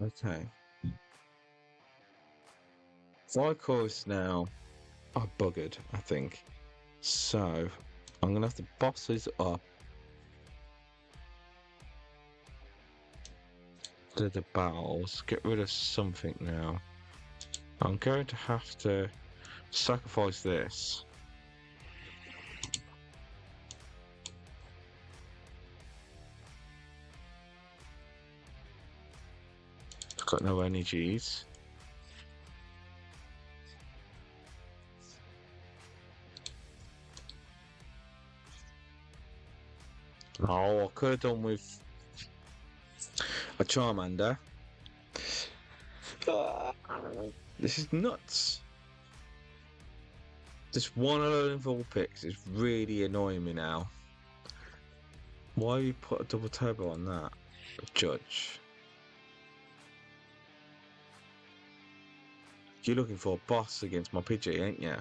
Okay. Colress now are buggered, I think. So I'm gonna have to boss this up to the battles, get rid of something now. I'm going to have to sacrifice this. Got no energies. Oh, I could have done with a Charmander. This is nuts. This one alone of all picks is really annoying me now. Why you put a double turbo on that? Judge. You're looking for a boss against my Pidgey, ain't you?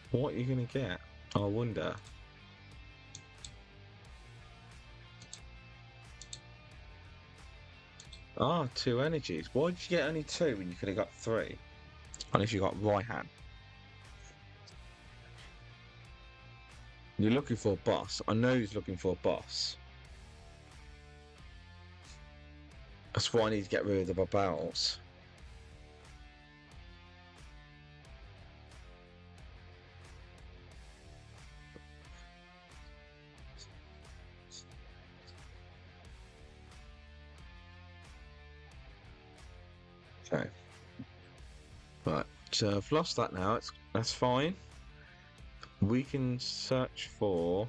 What are you gonna get? I wonder. Ah, 2 energies. Why did you get only 2 when you could have got 3? Unless you got Raihan. You're looking for a boss. I know he's looking for a boss. That's why I need to get rid of the battles. Okay. Right, so I've lost that now. That's fine. We can search for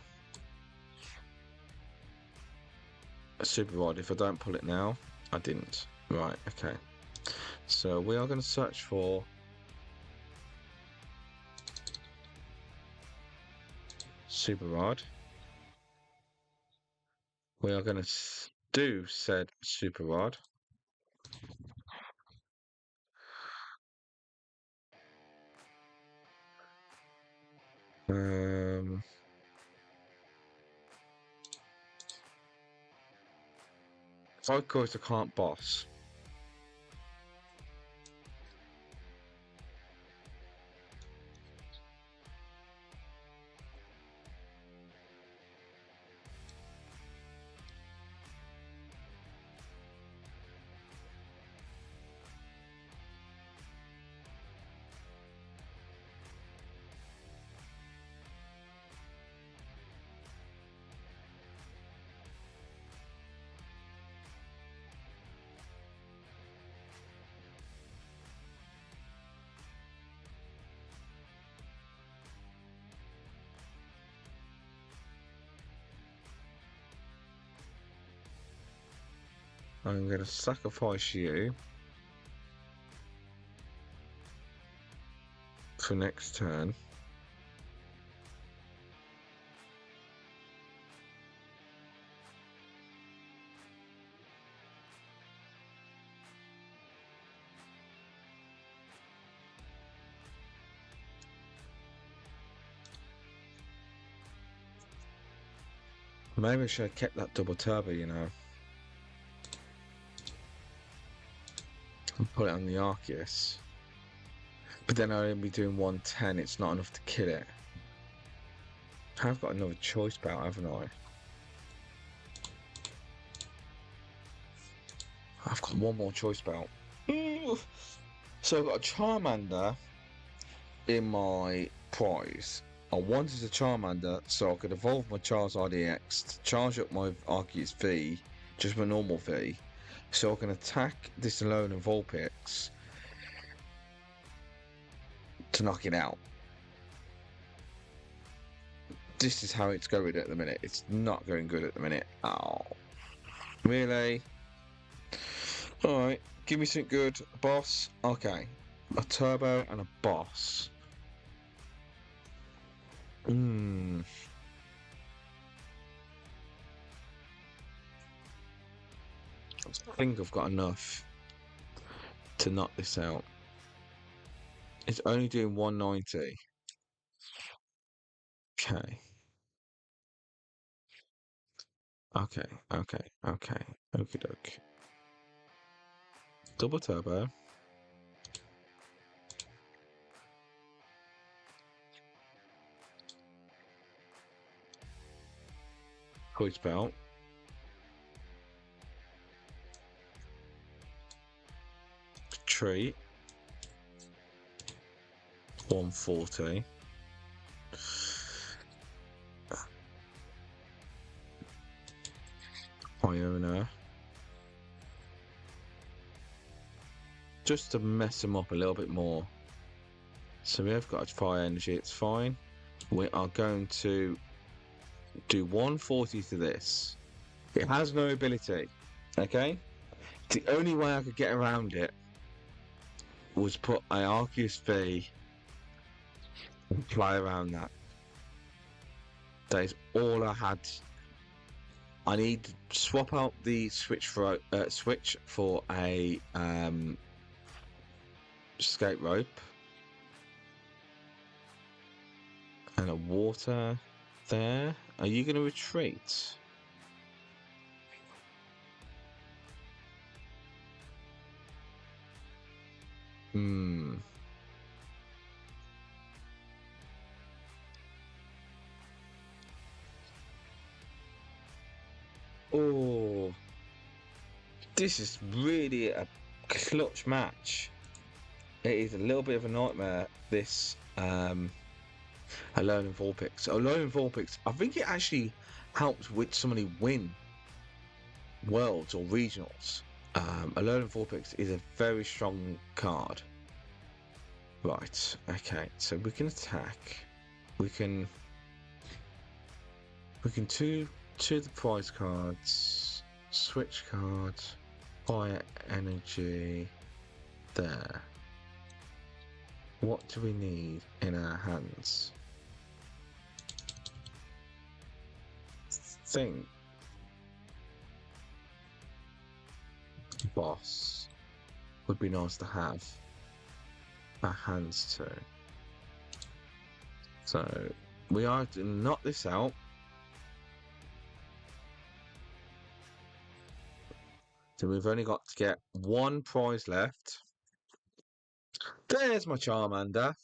a super rod. If I don't pull it now, I didn't. Right, okay. So we are going to search for super rod. We are going to do said super rod. Of course, I can't boss. I'm going to sacrifice you for next turn. Maybe I should have kept that double turbo, you know. And put it on the Arceus. But then I'll only be doing 110, it's not enough to kill it. I've got another choice belt, haven't I? I've got one more choice belt. So I've got a Charmander in my prize. I wanted a Charmander so I could evolve my Charizard EX to charge up my Arceus V, just my normal V, so I can attack this alone and Vulpix to knock it out. This is how it's going at the minute. It's not going good at the minute. Oh, really? Alright, give me something good. Boss. Okay. A turbo and a boss. I think I've got enough to knock this out. It's only doing 190. Okay. Okay. Okie doke. Double turbo. Choice belt. Treat. 140. Iono. Just to mess them up a little bit more. So we have got a fire energy, it's fine. We are going to do 140 to this. It has no ability, okay? The only way I could get around it was put an Arceus V and play around that. That is all I had. I need to swap out the switch for a escape rope and a water there. Are you going to retreat? Hmm. Oh, this is really a clutch match. It is a little bit of a nightmare, this Alone in Vulpix. Alone in Vulpix, I think it actually helps with somebody win worlds or regionals. Alone in Vulpix is a very strong card. Right, okay, so we can attack. We can to the prize cards, switch cards, fire energy, there. What do we need in our hands? Think boss would be nice to have our hands to. So we are to knock this out. So we've only got to get one prize left. There's my Charmander.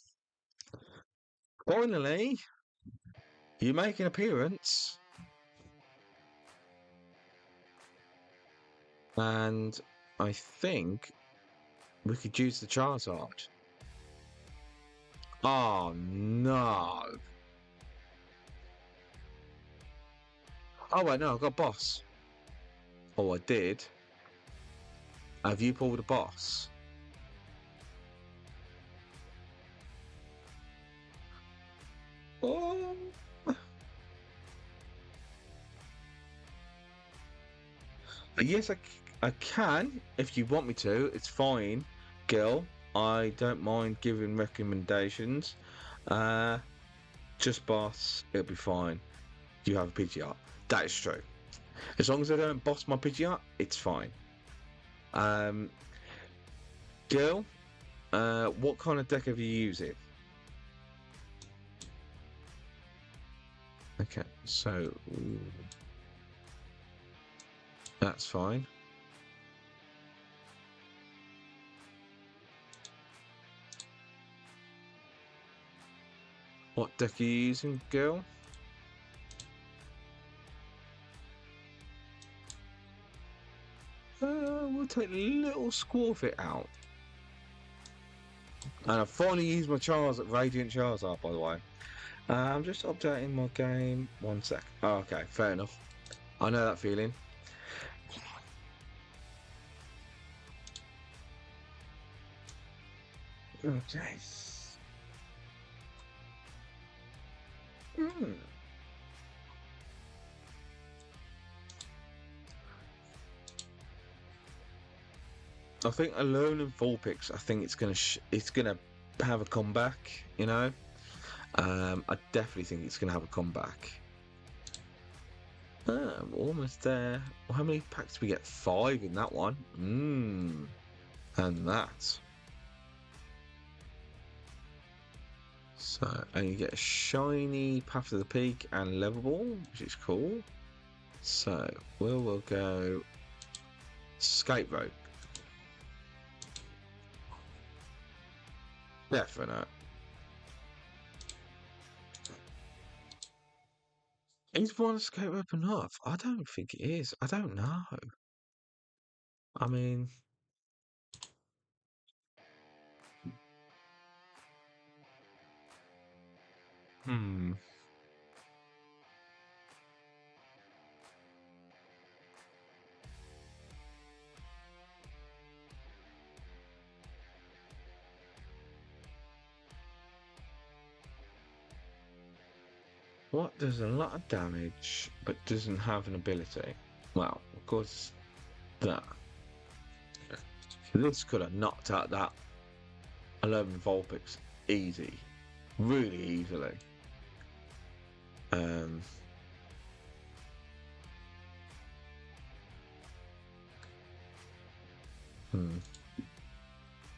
Finally, you make an appearance. And I think we could use the Charizard. Oh no. Oh wait, no, I've got boss. Oh, I did. Have you pulled a boss? Oh. Yes, I can. If you want me to, it's fine, Gil. I don't mind giving recommendations. Just boss, it'll be fine. You have a Pidgeot. That is true. As long as I don't boss my Pidgeot, it's fine. Gil, what kind of deck have you using? Okay, so that's fine. What deck are you using, Gil? We'll take a little Squirfit out. And I've finally used my Radiant Charizard, by the way. I'm just updating my game. 1 sec. Oh, okay, fair enough. I know that feeling. Okay. I think Alone in Vulpix, I think it's gonna have a comeback. You know, I definitely think it's gonna have a comeback. We're almost there. Well, how many packs do we get? 5 in that one. And that. So, and you get a shiny Path to the Peak and Level Ball, which is cool. So, we'll go Escape Rope. Definite. Is one Escape Rope enough? I don't think it is. I don't know. I mean... What does a lot of damage but doesn't have an ability? Well, of course, that. This could have knocked out that 11 Vulpix easy. Really easily.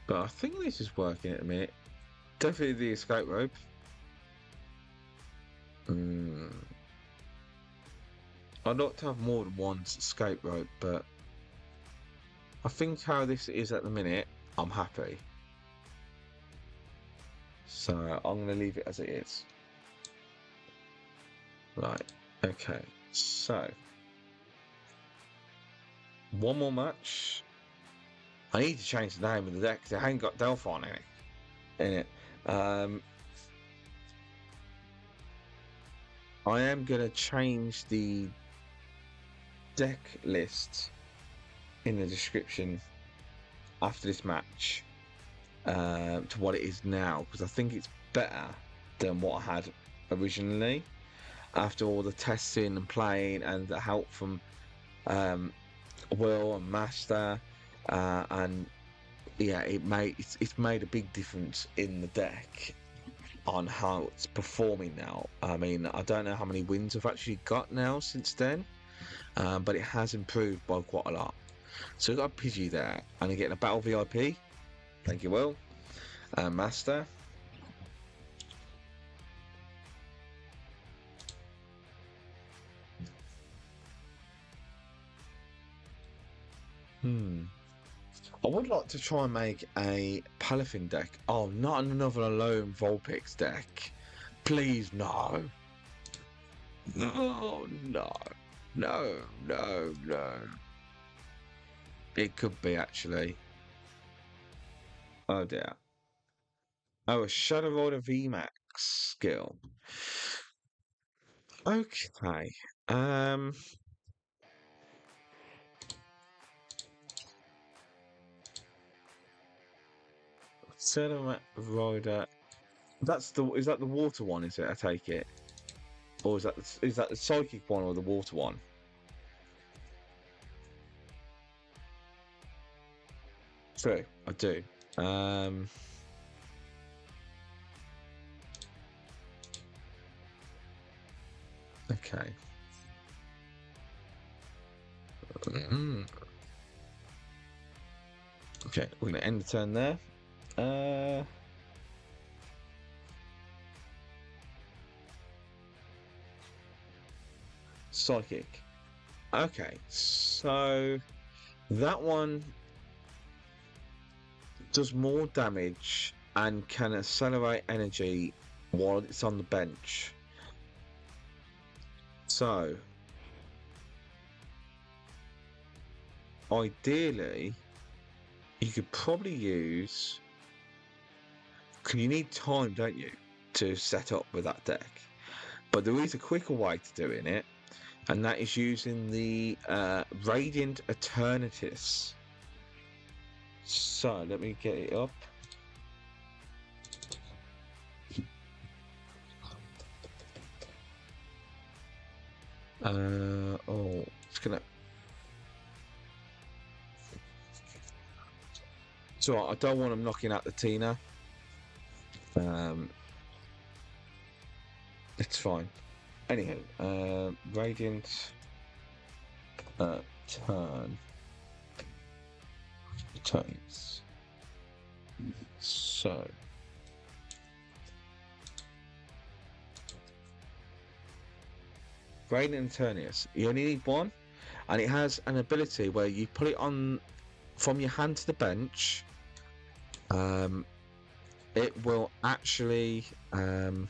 But I think this is working at a minute. Definitely the Escape Rope. I'd like to have more than one Escape Rope, but I think how this is at the minute, I'm happy. So I'm going to leave it as it is. Right, okay, so one more match. I need to change the name of the deck because it ain't got Delphine in it. I am going to change the deck list in the description after this match to what it is now, because I think it's better than what I had originally after all the testing and playing and the help from Will and Master, and yeah, it's made a big difference in the deck on how it's performing now. I mean, I don't know how many wins I've actually got now since then, but it has improved by quite a lot. So we've got a Pidgey there, and again a Battle VIP. Thank you, Will. Master. I would like to try and make a Palafin deck. Oh, not another Alone Vulpix deck. Please, no. No, no. No, no, no. It could be, actually. Oh, dear. Oh, a Shadow Rider VMAX skill. Okay. Shadow Rider. Is that the water one? Is it? I take it, or is that the psychic one or the water one? True, I do. Okay. Okay, we're gonna end the turn there. Psychic. Okay, so that one does more damage and can accelerate energy while it's on the bench. So, ideally, you could probably use... Because you need time, don't you, to set up with that deck. But there is a quicker way to doing it, and that is using the Radiant Eternities. So, let me get it up. Oh, it's gonna... So I don't want them knocking out the Tina. It's fine. Anyhow, Radiant turns. So Radiant Eternius. You only need one, and it has an ability where you put it on from your hand to the bench. It will actually we're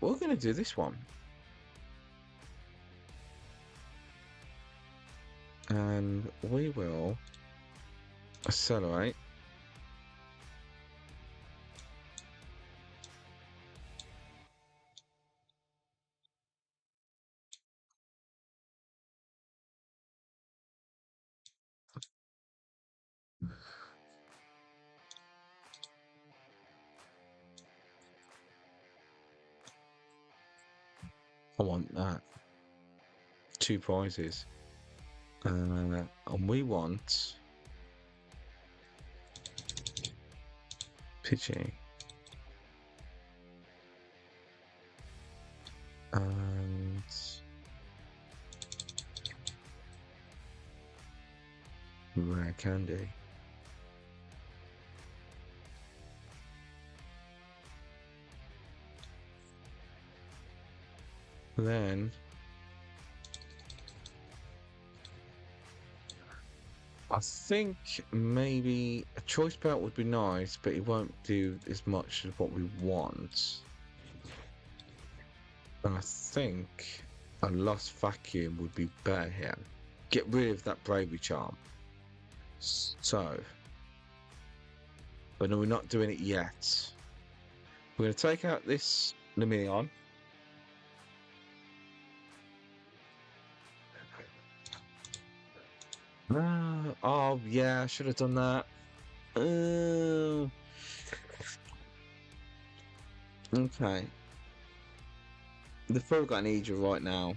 going to do this one, and we will accelerate. I want that. 2 prizes. And we want Pidgey. And Rare Candy. Then I think maybe a choice belt would be nice, but it won't do as much as what we want. And I think a Lost Vacuum would be better here. Get rid of that Bravery Charm. So, but no, we're not doing it yet. We're going to take out this Lumineon. Oh, yeah, I should have done that. Okay. The Fur got an Aegis right now.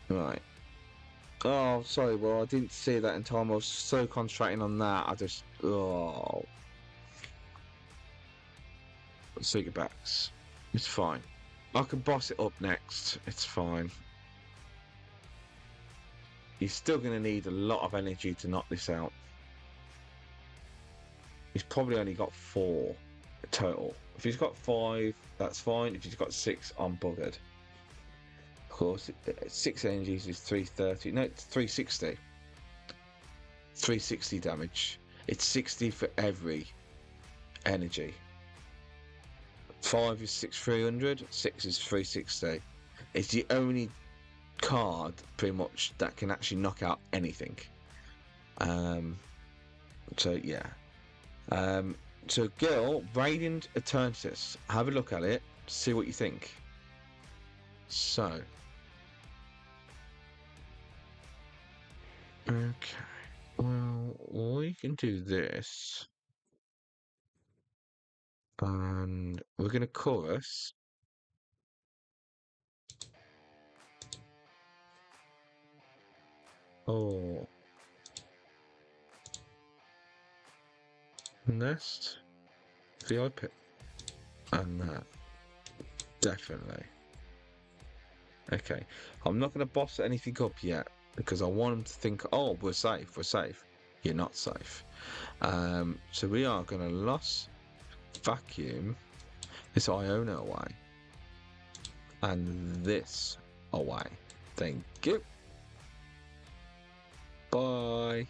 Right. Oh, sorry, well, I didn't see that in time. I was so concentrating on that. I just... Oh. Secret backs. It's fine. I can boss it up next. It's fine. He's still going to need a lot of energy to knock this out. He's probably only got 4 total. If he's got 5, that's fine. If he's got 6, I'm buggered. Of course, 6 energies is 330. No, it's 360. 360 damage. It's 60 for every energy. 5 is 300. 6 is 360. It's the only card, pretty much, that can actually knock out anything. So yeah. So girl, Radiant Eternatus. Have a look at it. See what you think. So. Okay. Well, we can do this. And we're going to chorus. Oh. Nest VIP. And that. Definitely. Okay. I'm not going to boss anything up yet because I want them to think, oh, we're safe. We're safe. You're not safe. So we are going to Lost Vacuum this Iono away. And this away. Thank you. Bye.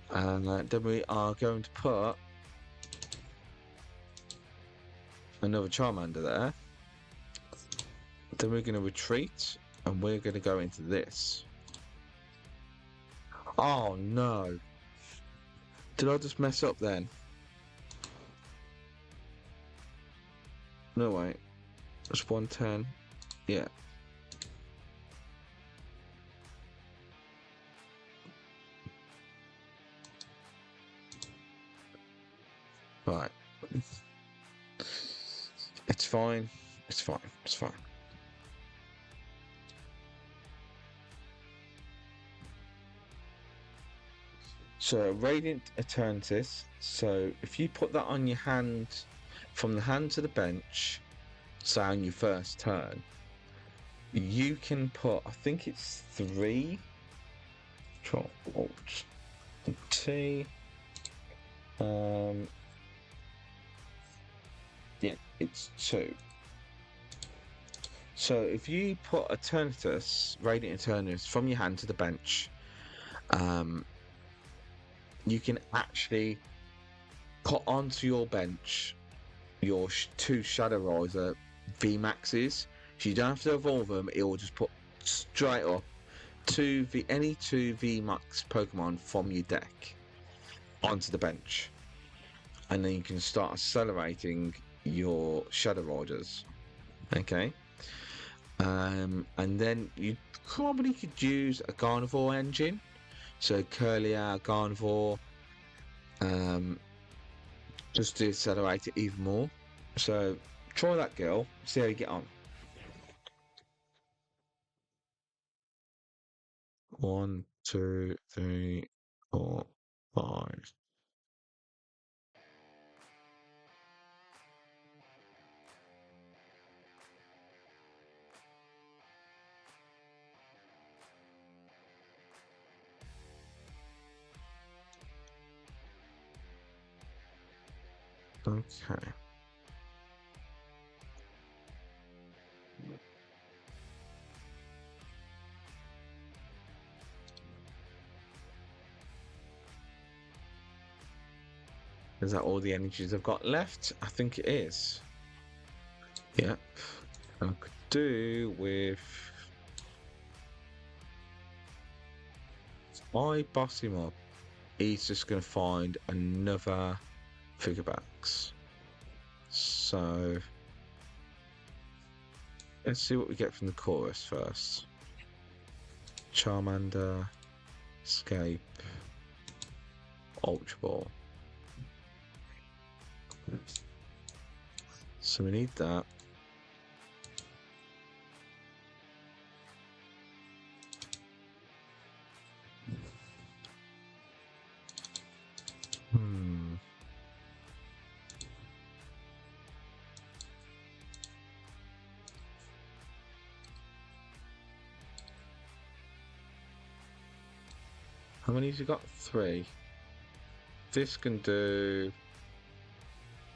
And then we are going to put another Charmander there. Then we're going to retreat and we're going to go into this. Oh no. Did I just mess up then? No, wait. It's 110. Yeah. Right. It's fine. It's fine. It's fine. So, Radiant Eternatus. So, if you put that on your hand, from the hand to the bench, so on your first turn, you can put, I think it's 3. Control Alt T. Yeah, it's 2. So if you put Eternatus, Radiant Eternatus, from your hand to the bench, you can actually put onto your bench your 2 Shadow Riser VMAXs. So you don't have to evolve them, it will just put straight up any 2 VMAX Pokemon from your deck onto the bench. And then you can start accelerating your Shadow Riders. Okay. And then you probably could use a Gardevoir engine. So Curlier, Gardevoir, just to accelerate it even more. So try that, girl. See how you get on. 1, 2, 3, 4, 5. Okay. Is that all the energies I've got left? I think it is. Yep. I could do with... If I boss him up, he's just going to find another figure backs. So... let's see what we get from the Colress first. Charmander, Escape, Ultra Ball. So we need that. How many has he got? 3. This can do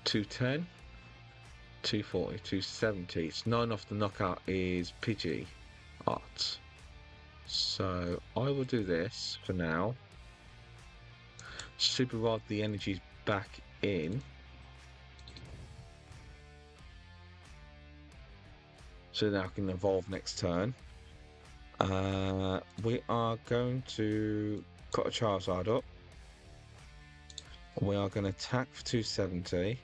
210, 240, 270. It's 9 off the knockout is Pidgey Art. So I will do this for now. Super Rod the energies back in. So now I can evolve next turn. We are going to put a Charizard up. We are going to attack for 270.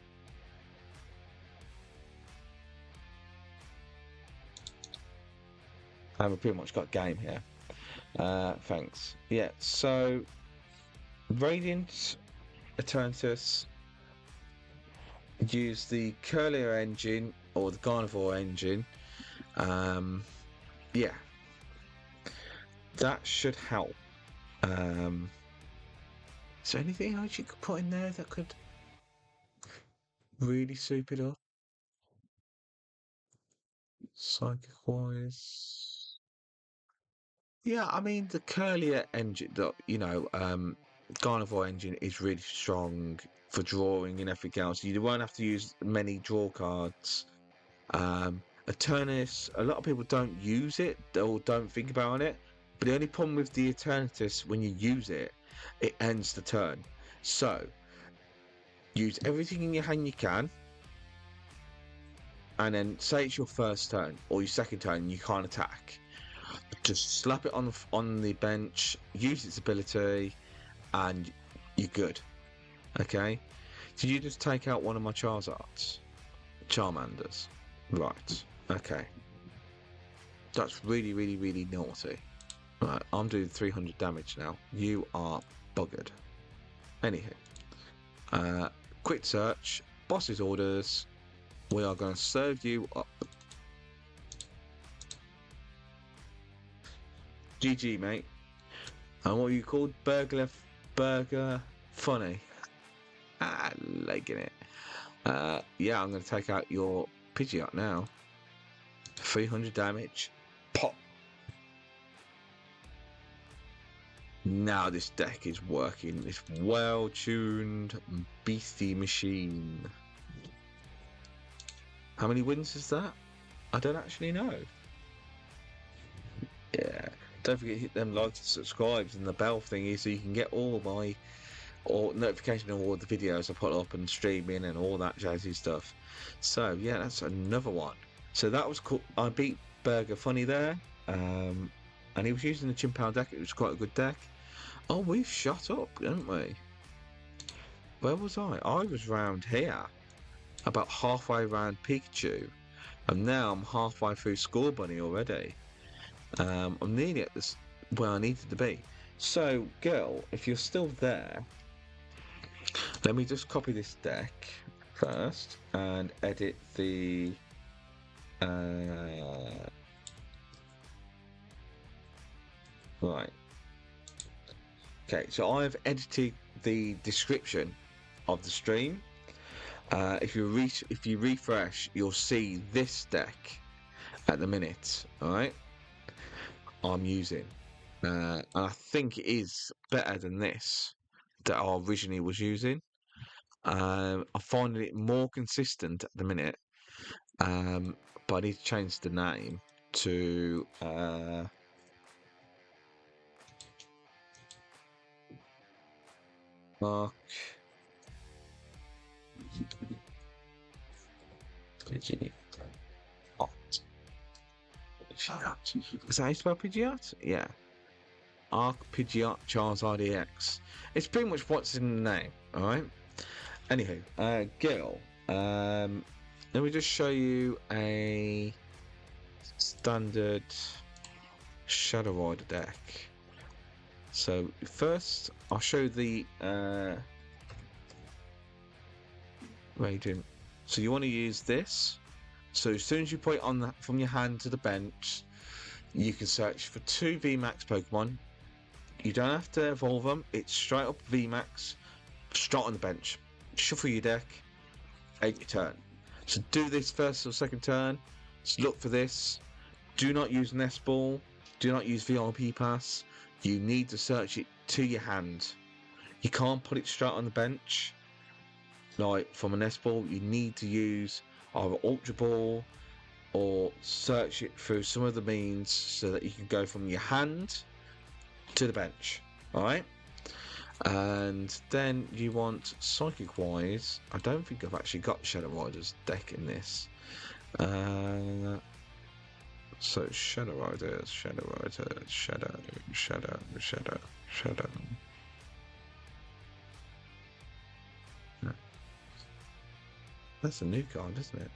And we've pretty much got game here. Thanks. Yeah, so Radiant Eternatus use the Curlier engine or the Gardevoir engine. Yeah, that should help. Is there anything else you could put in there that could really soup it up? Psychic wise. Yeah, I mean the Curlier engine, Gardevoir engine is really strong for drawing and everything else. You won't have to use many draw cards. Eternatus, a lot of people don't use it or don't think about it. But the only problem with the Eternatus, when you use it, it ends the turn. So, use everything in your hand you can. And then say it's your first turn or your second turn and you can't attack. Just slap it on the bench, use its ability, and you're good. Okay? Did you just take out one of my Charizards? Charmanders. Right. Okay. That's really, really, really naughty. Right, I'm doing 300 damage now. You are buggered. Anywho. Quick search. Boss's orders. We are going to serve you up. GG, mate. And what are you called? Burger funny. Liking it. Yeah, I'm going to take out your Pidgeot now. 300 damage. Pop. Now this deck is working. This well-tuned beastie machine. How many wins is that? I don't actually know. Yeah. Don't forget to hit them likes and subscribes and the bell thingy so you can get all my notification of all the videos I put up and streaming and all that jazzy stuff. So yeah, that's another one. So that was cool. I beat Burger Funny there. And he was using the Chimpow deck. It was quite a good deck. Oh, we've shot up, haven't we? Where was I? I was round here. About halfway around Pikachu. And now I'm halfway through Score Bunny already. I'm nearly at this where I needed to be. So, girl, if you're still there, let me just copy this deck first and edit the right. Okay, so I've edited the description of the stream. If you refresh, you'll see this deck at the minute. All right. I'm using, and I think it is better than this that I originally was using. I'm finding it more consistent at the minute, but I need to change the name to Mark Pidgeot. Is that how you spell Pidgeot? Yeah. Pidgeot Charizard EX. It's pretty much what's in the name, alright? Anywho, Gil, let me just show you a standard Shadow Rider deck. So first, I'll show the Radiant. So you want to use this. So as soon as you put it on from your hand to the bench, you can search for 2 VMAX Pokemon. You don't have to evolve them. It's straight up VMAX, straight on the bench. Shuffle your deck, end your turn. So do this first or second turn. Just look for this. Do not use Nest Ball. Do not use VIP Pass. You need to search it to your hand. You can't put it straight on the bench. Like from a Nest Ball, you need to use either Ultra Ball or search it through some other means so that you can go from your hand to the bench. Alright? And then you want Psychic Wise. I don't think I've actually got Shadow Rider's deck in this. So Shadow Riders, Shadow. No. That's a new card, isn't it?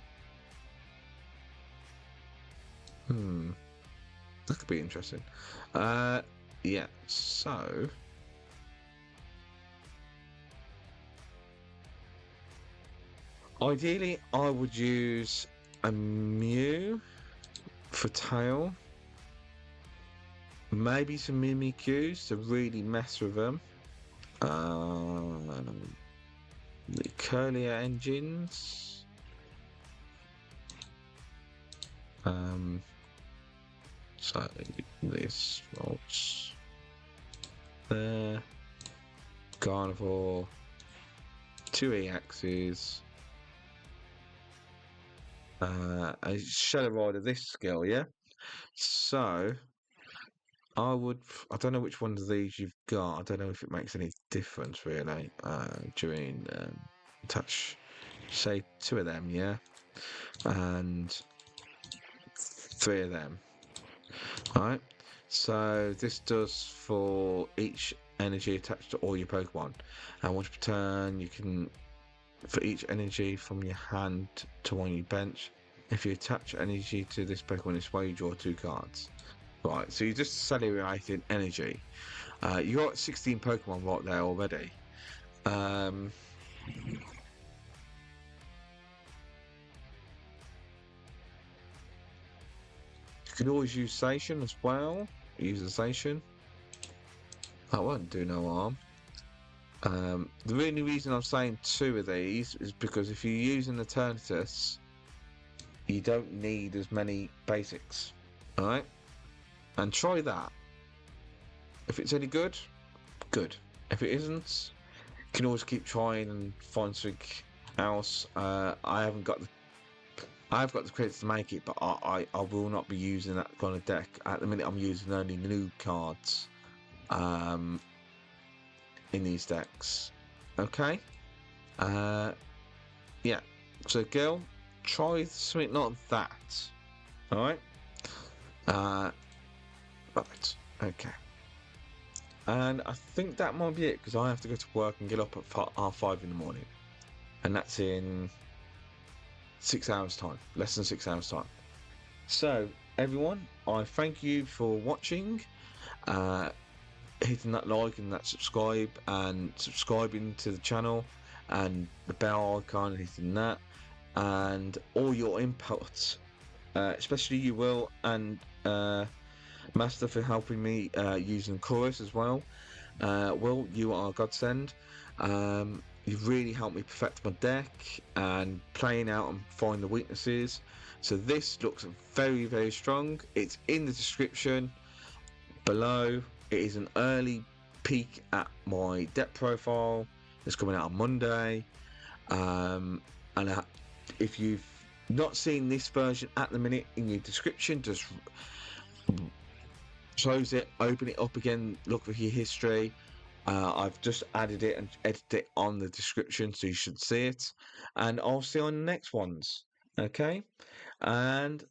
That could be interesting. Yeah, so ideally I would use a Mew for tail, maybe some Mimikyus to really mess with them. The Curlier engines. So this volts there, Carnivore, 2 EXs, a Shadow Rider this skill, yeah? So I don't know which ones of these you've got. I don't know if it makes any difference really during touch. Say 2 of them, yeah? And 3 of them. Alright, so this does for each energy attached to all your Pokemon. And once per turn, you can, for each energy from your hand to one your bench, if you attach energy to this Pokemon this way, you draw 2 cards. Right, so you're just accelerating energy. You got 16 Pokemon right there already. You can always use Station as well. Use the Station. That won't do no harm. The only reason I'm saying 2 of these is because if you're using Eternatus, you don't need as many basics. Alright? And try that. If it's any good, good. If it isn't, you can always keep trying and find something else. I've got the credits to make it, but I will not be using that kind of deck. At the minute I'm using only new cards in these decks. Okay? Yeah. So Gil, try something like that. Alright? Right. Okay. And I think that might be it, because I have to go to work and get up at 5:30 in the morning. And that's in 6 hours time, less than 6 hours time. So everyone, I thank you for watching, hitting that like and that subscribe, and subscribing to the channel, and the bell icon, and hitting that, and all your inputs, especially you, Will, and Master, for helping me using Colress as well. Will, you are a godsend. You've really helped me perfect my deck and playing out and find the weaknesses. So this looks very, very strong. It's in the description below. It is an early peek at my deck profile. It's coming out on Monday. If you've not seen this version at the minute, in your description, just close it, open it up again, look for your history. I've just added it and edited it on the description, so you should see it. And I'll see you on the next ones. Okay, and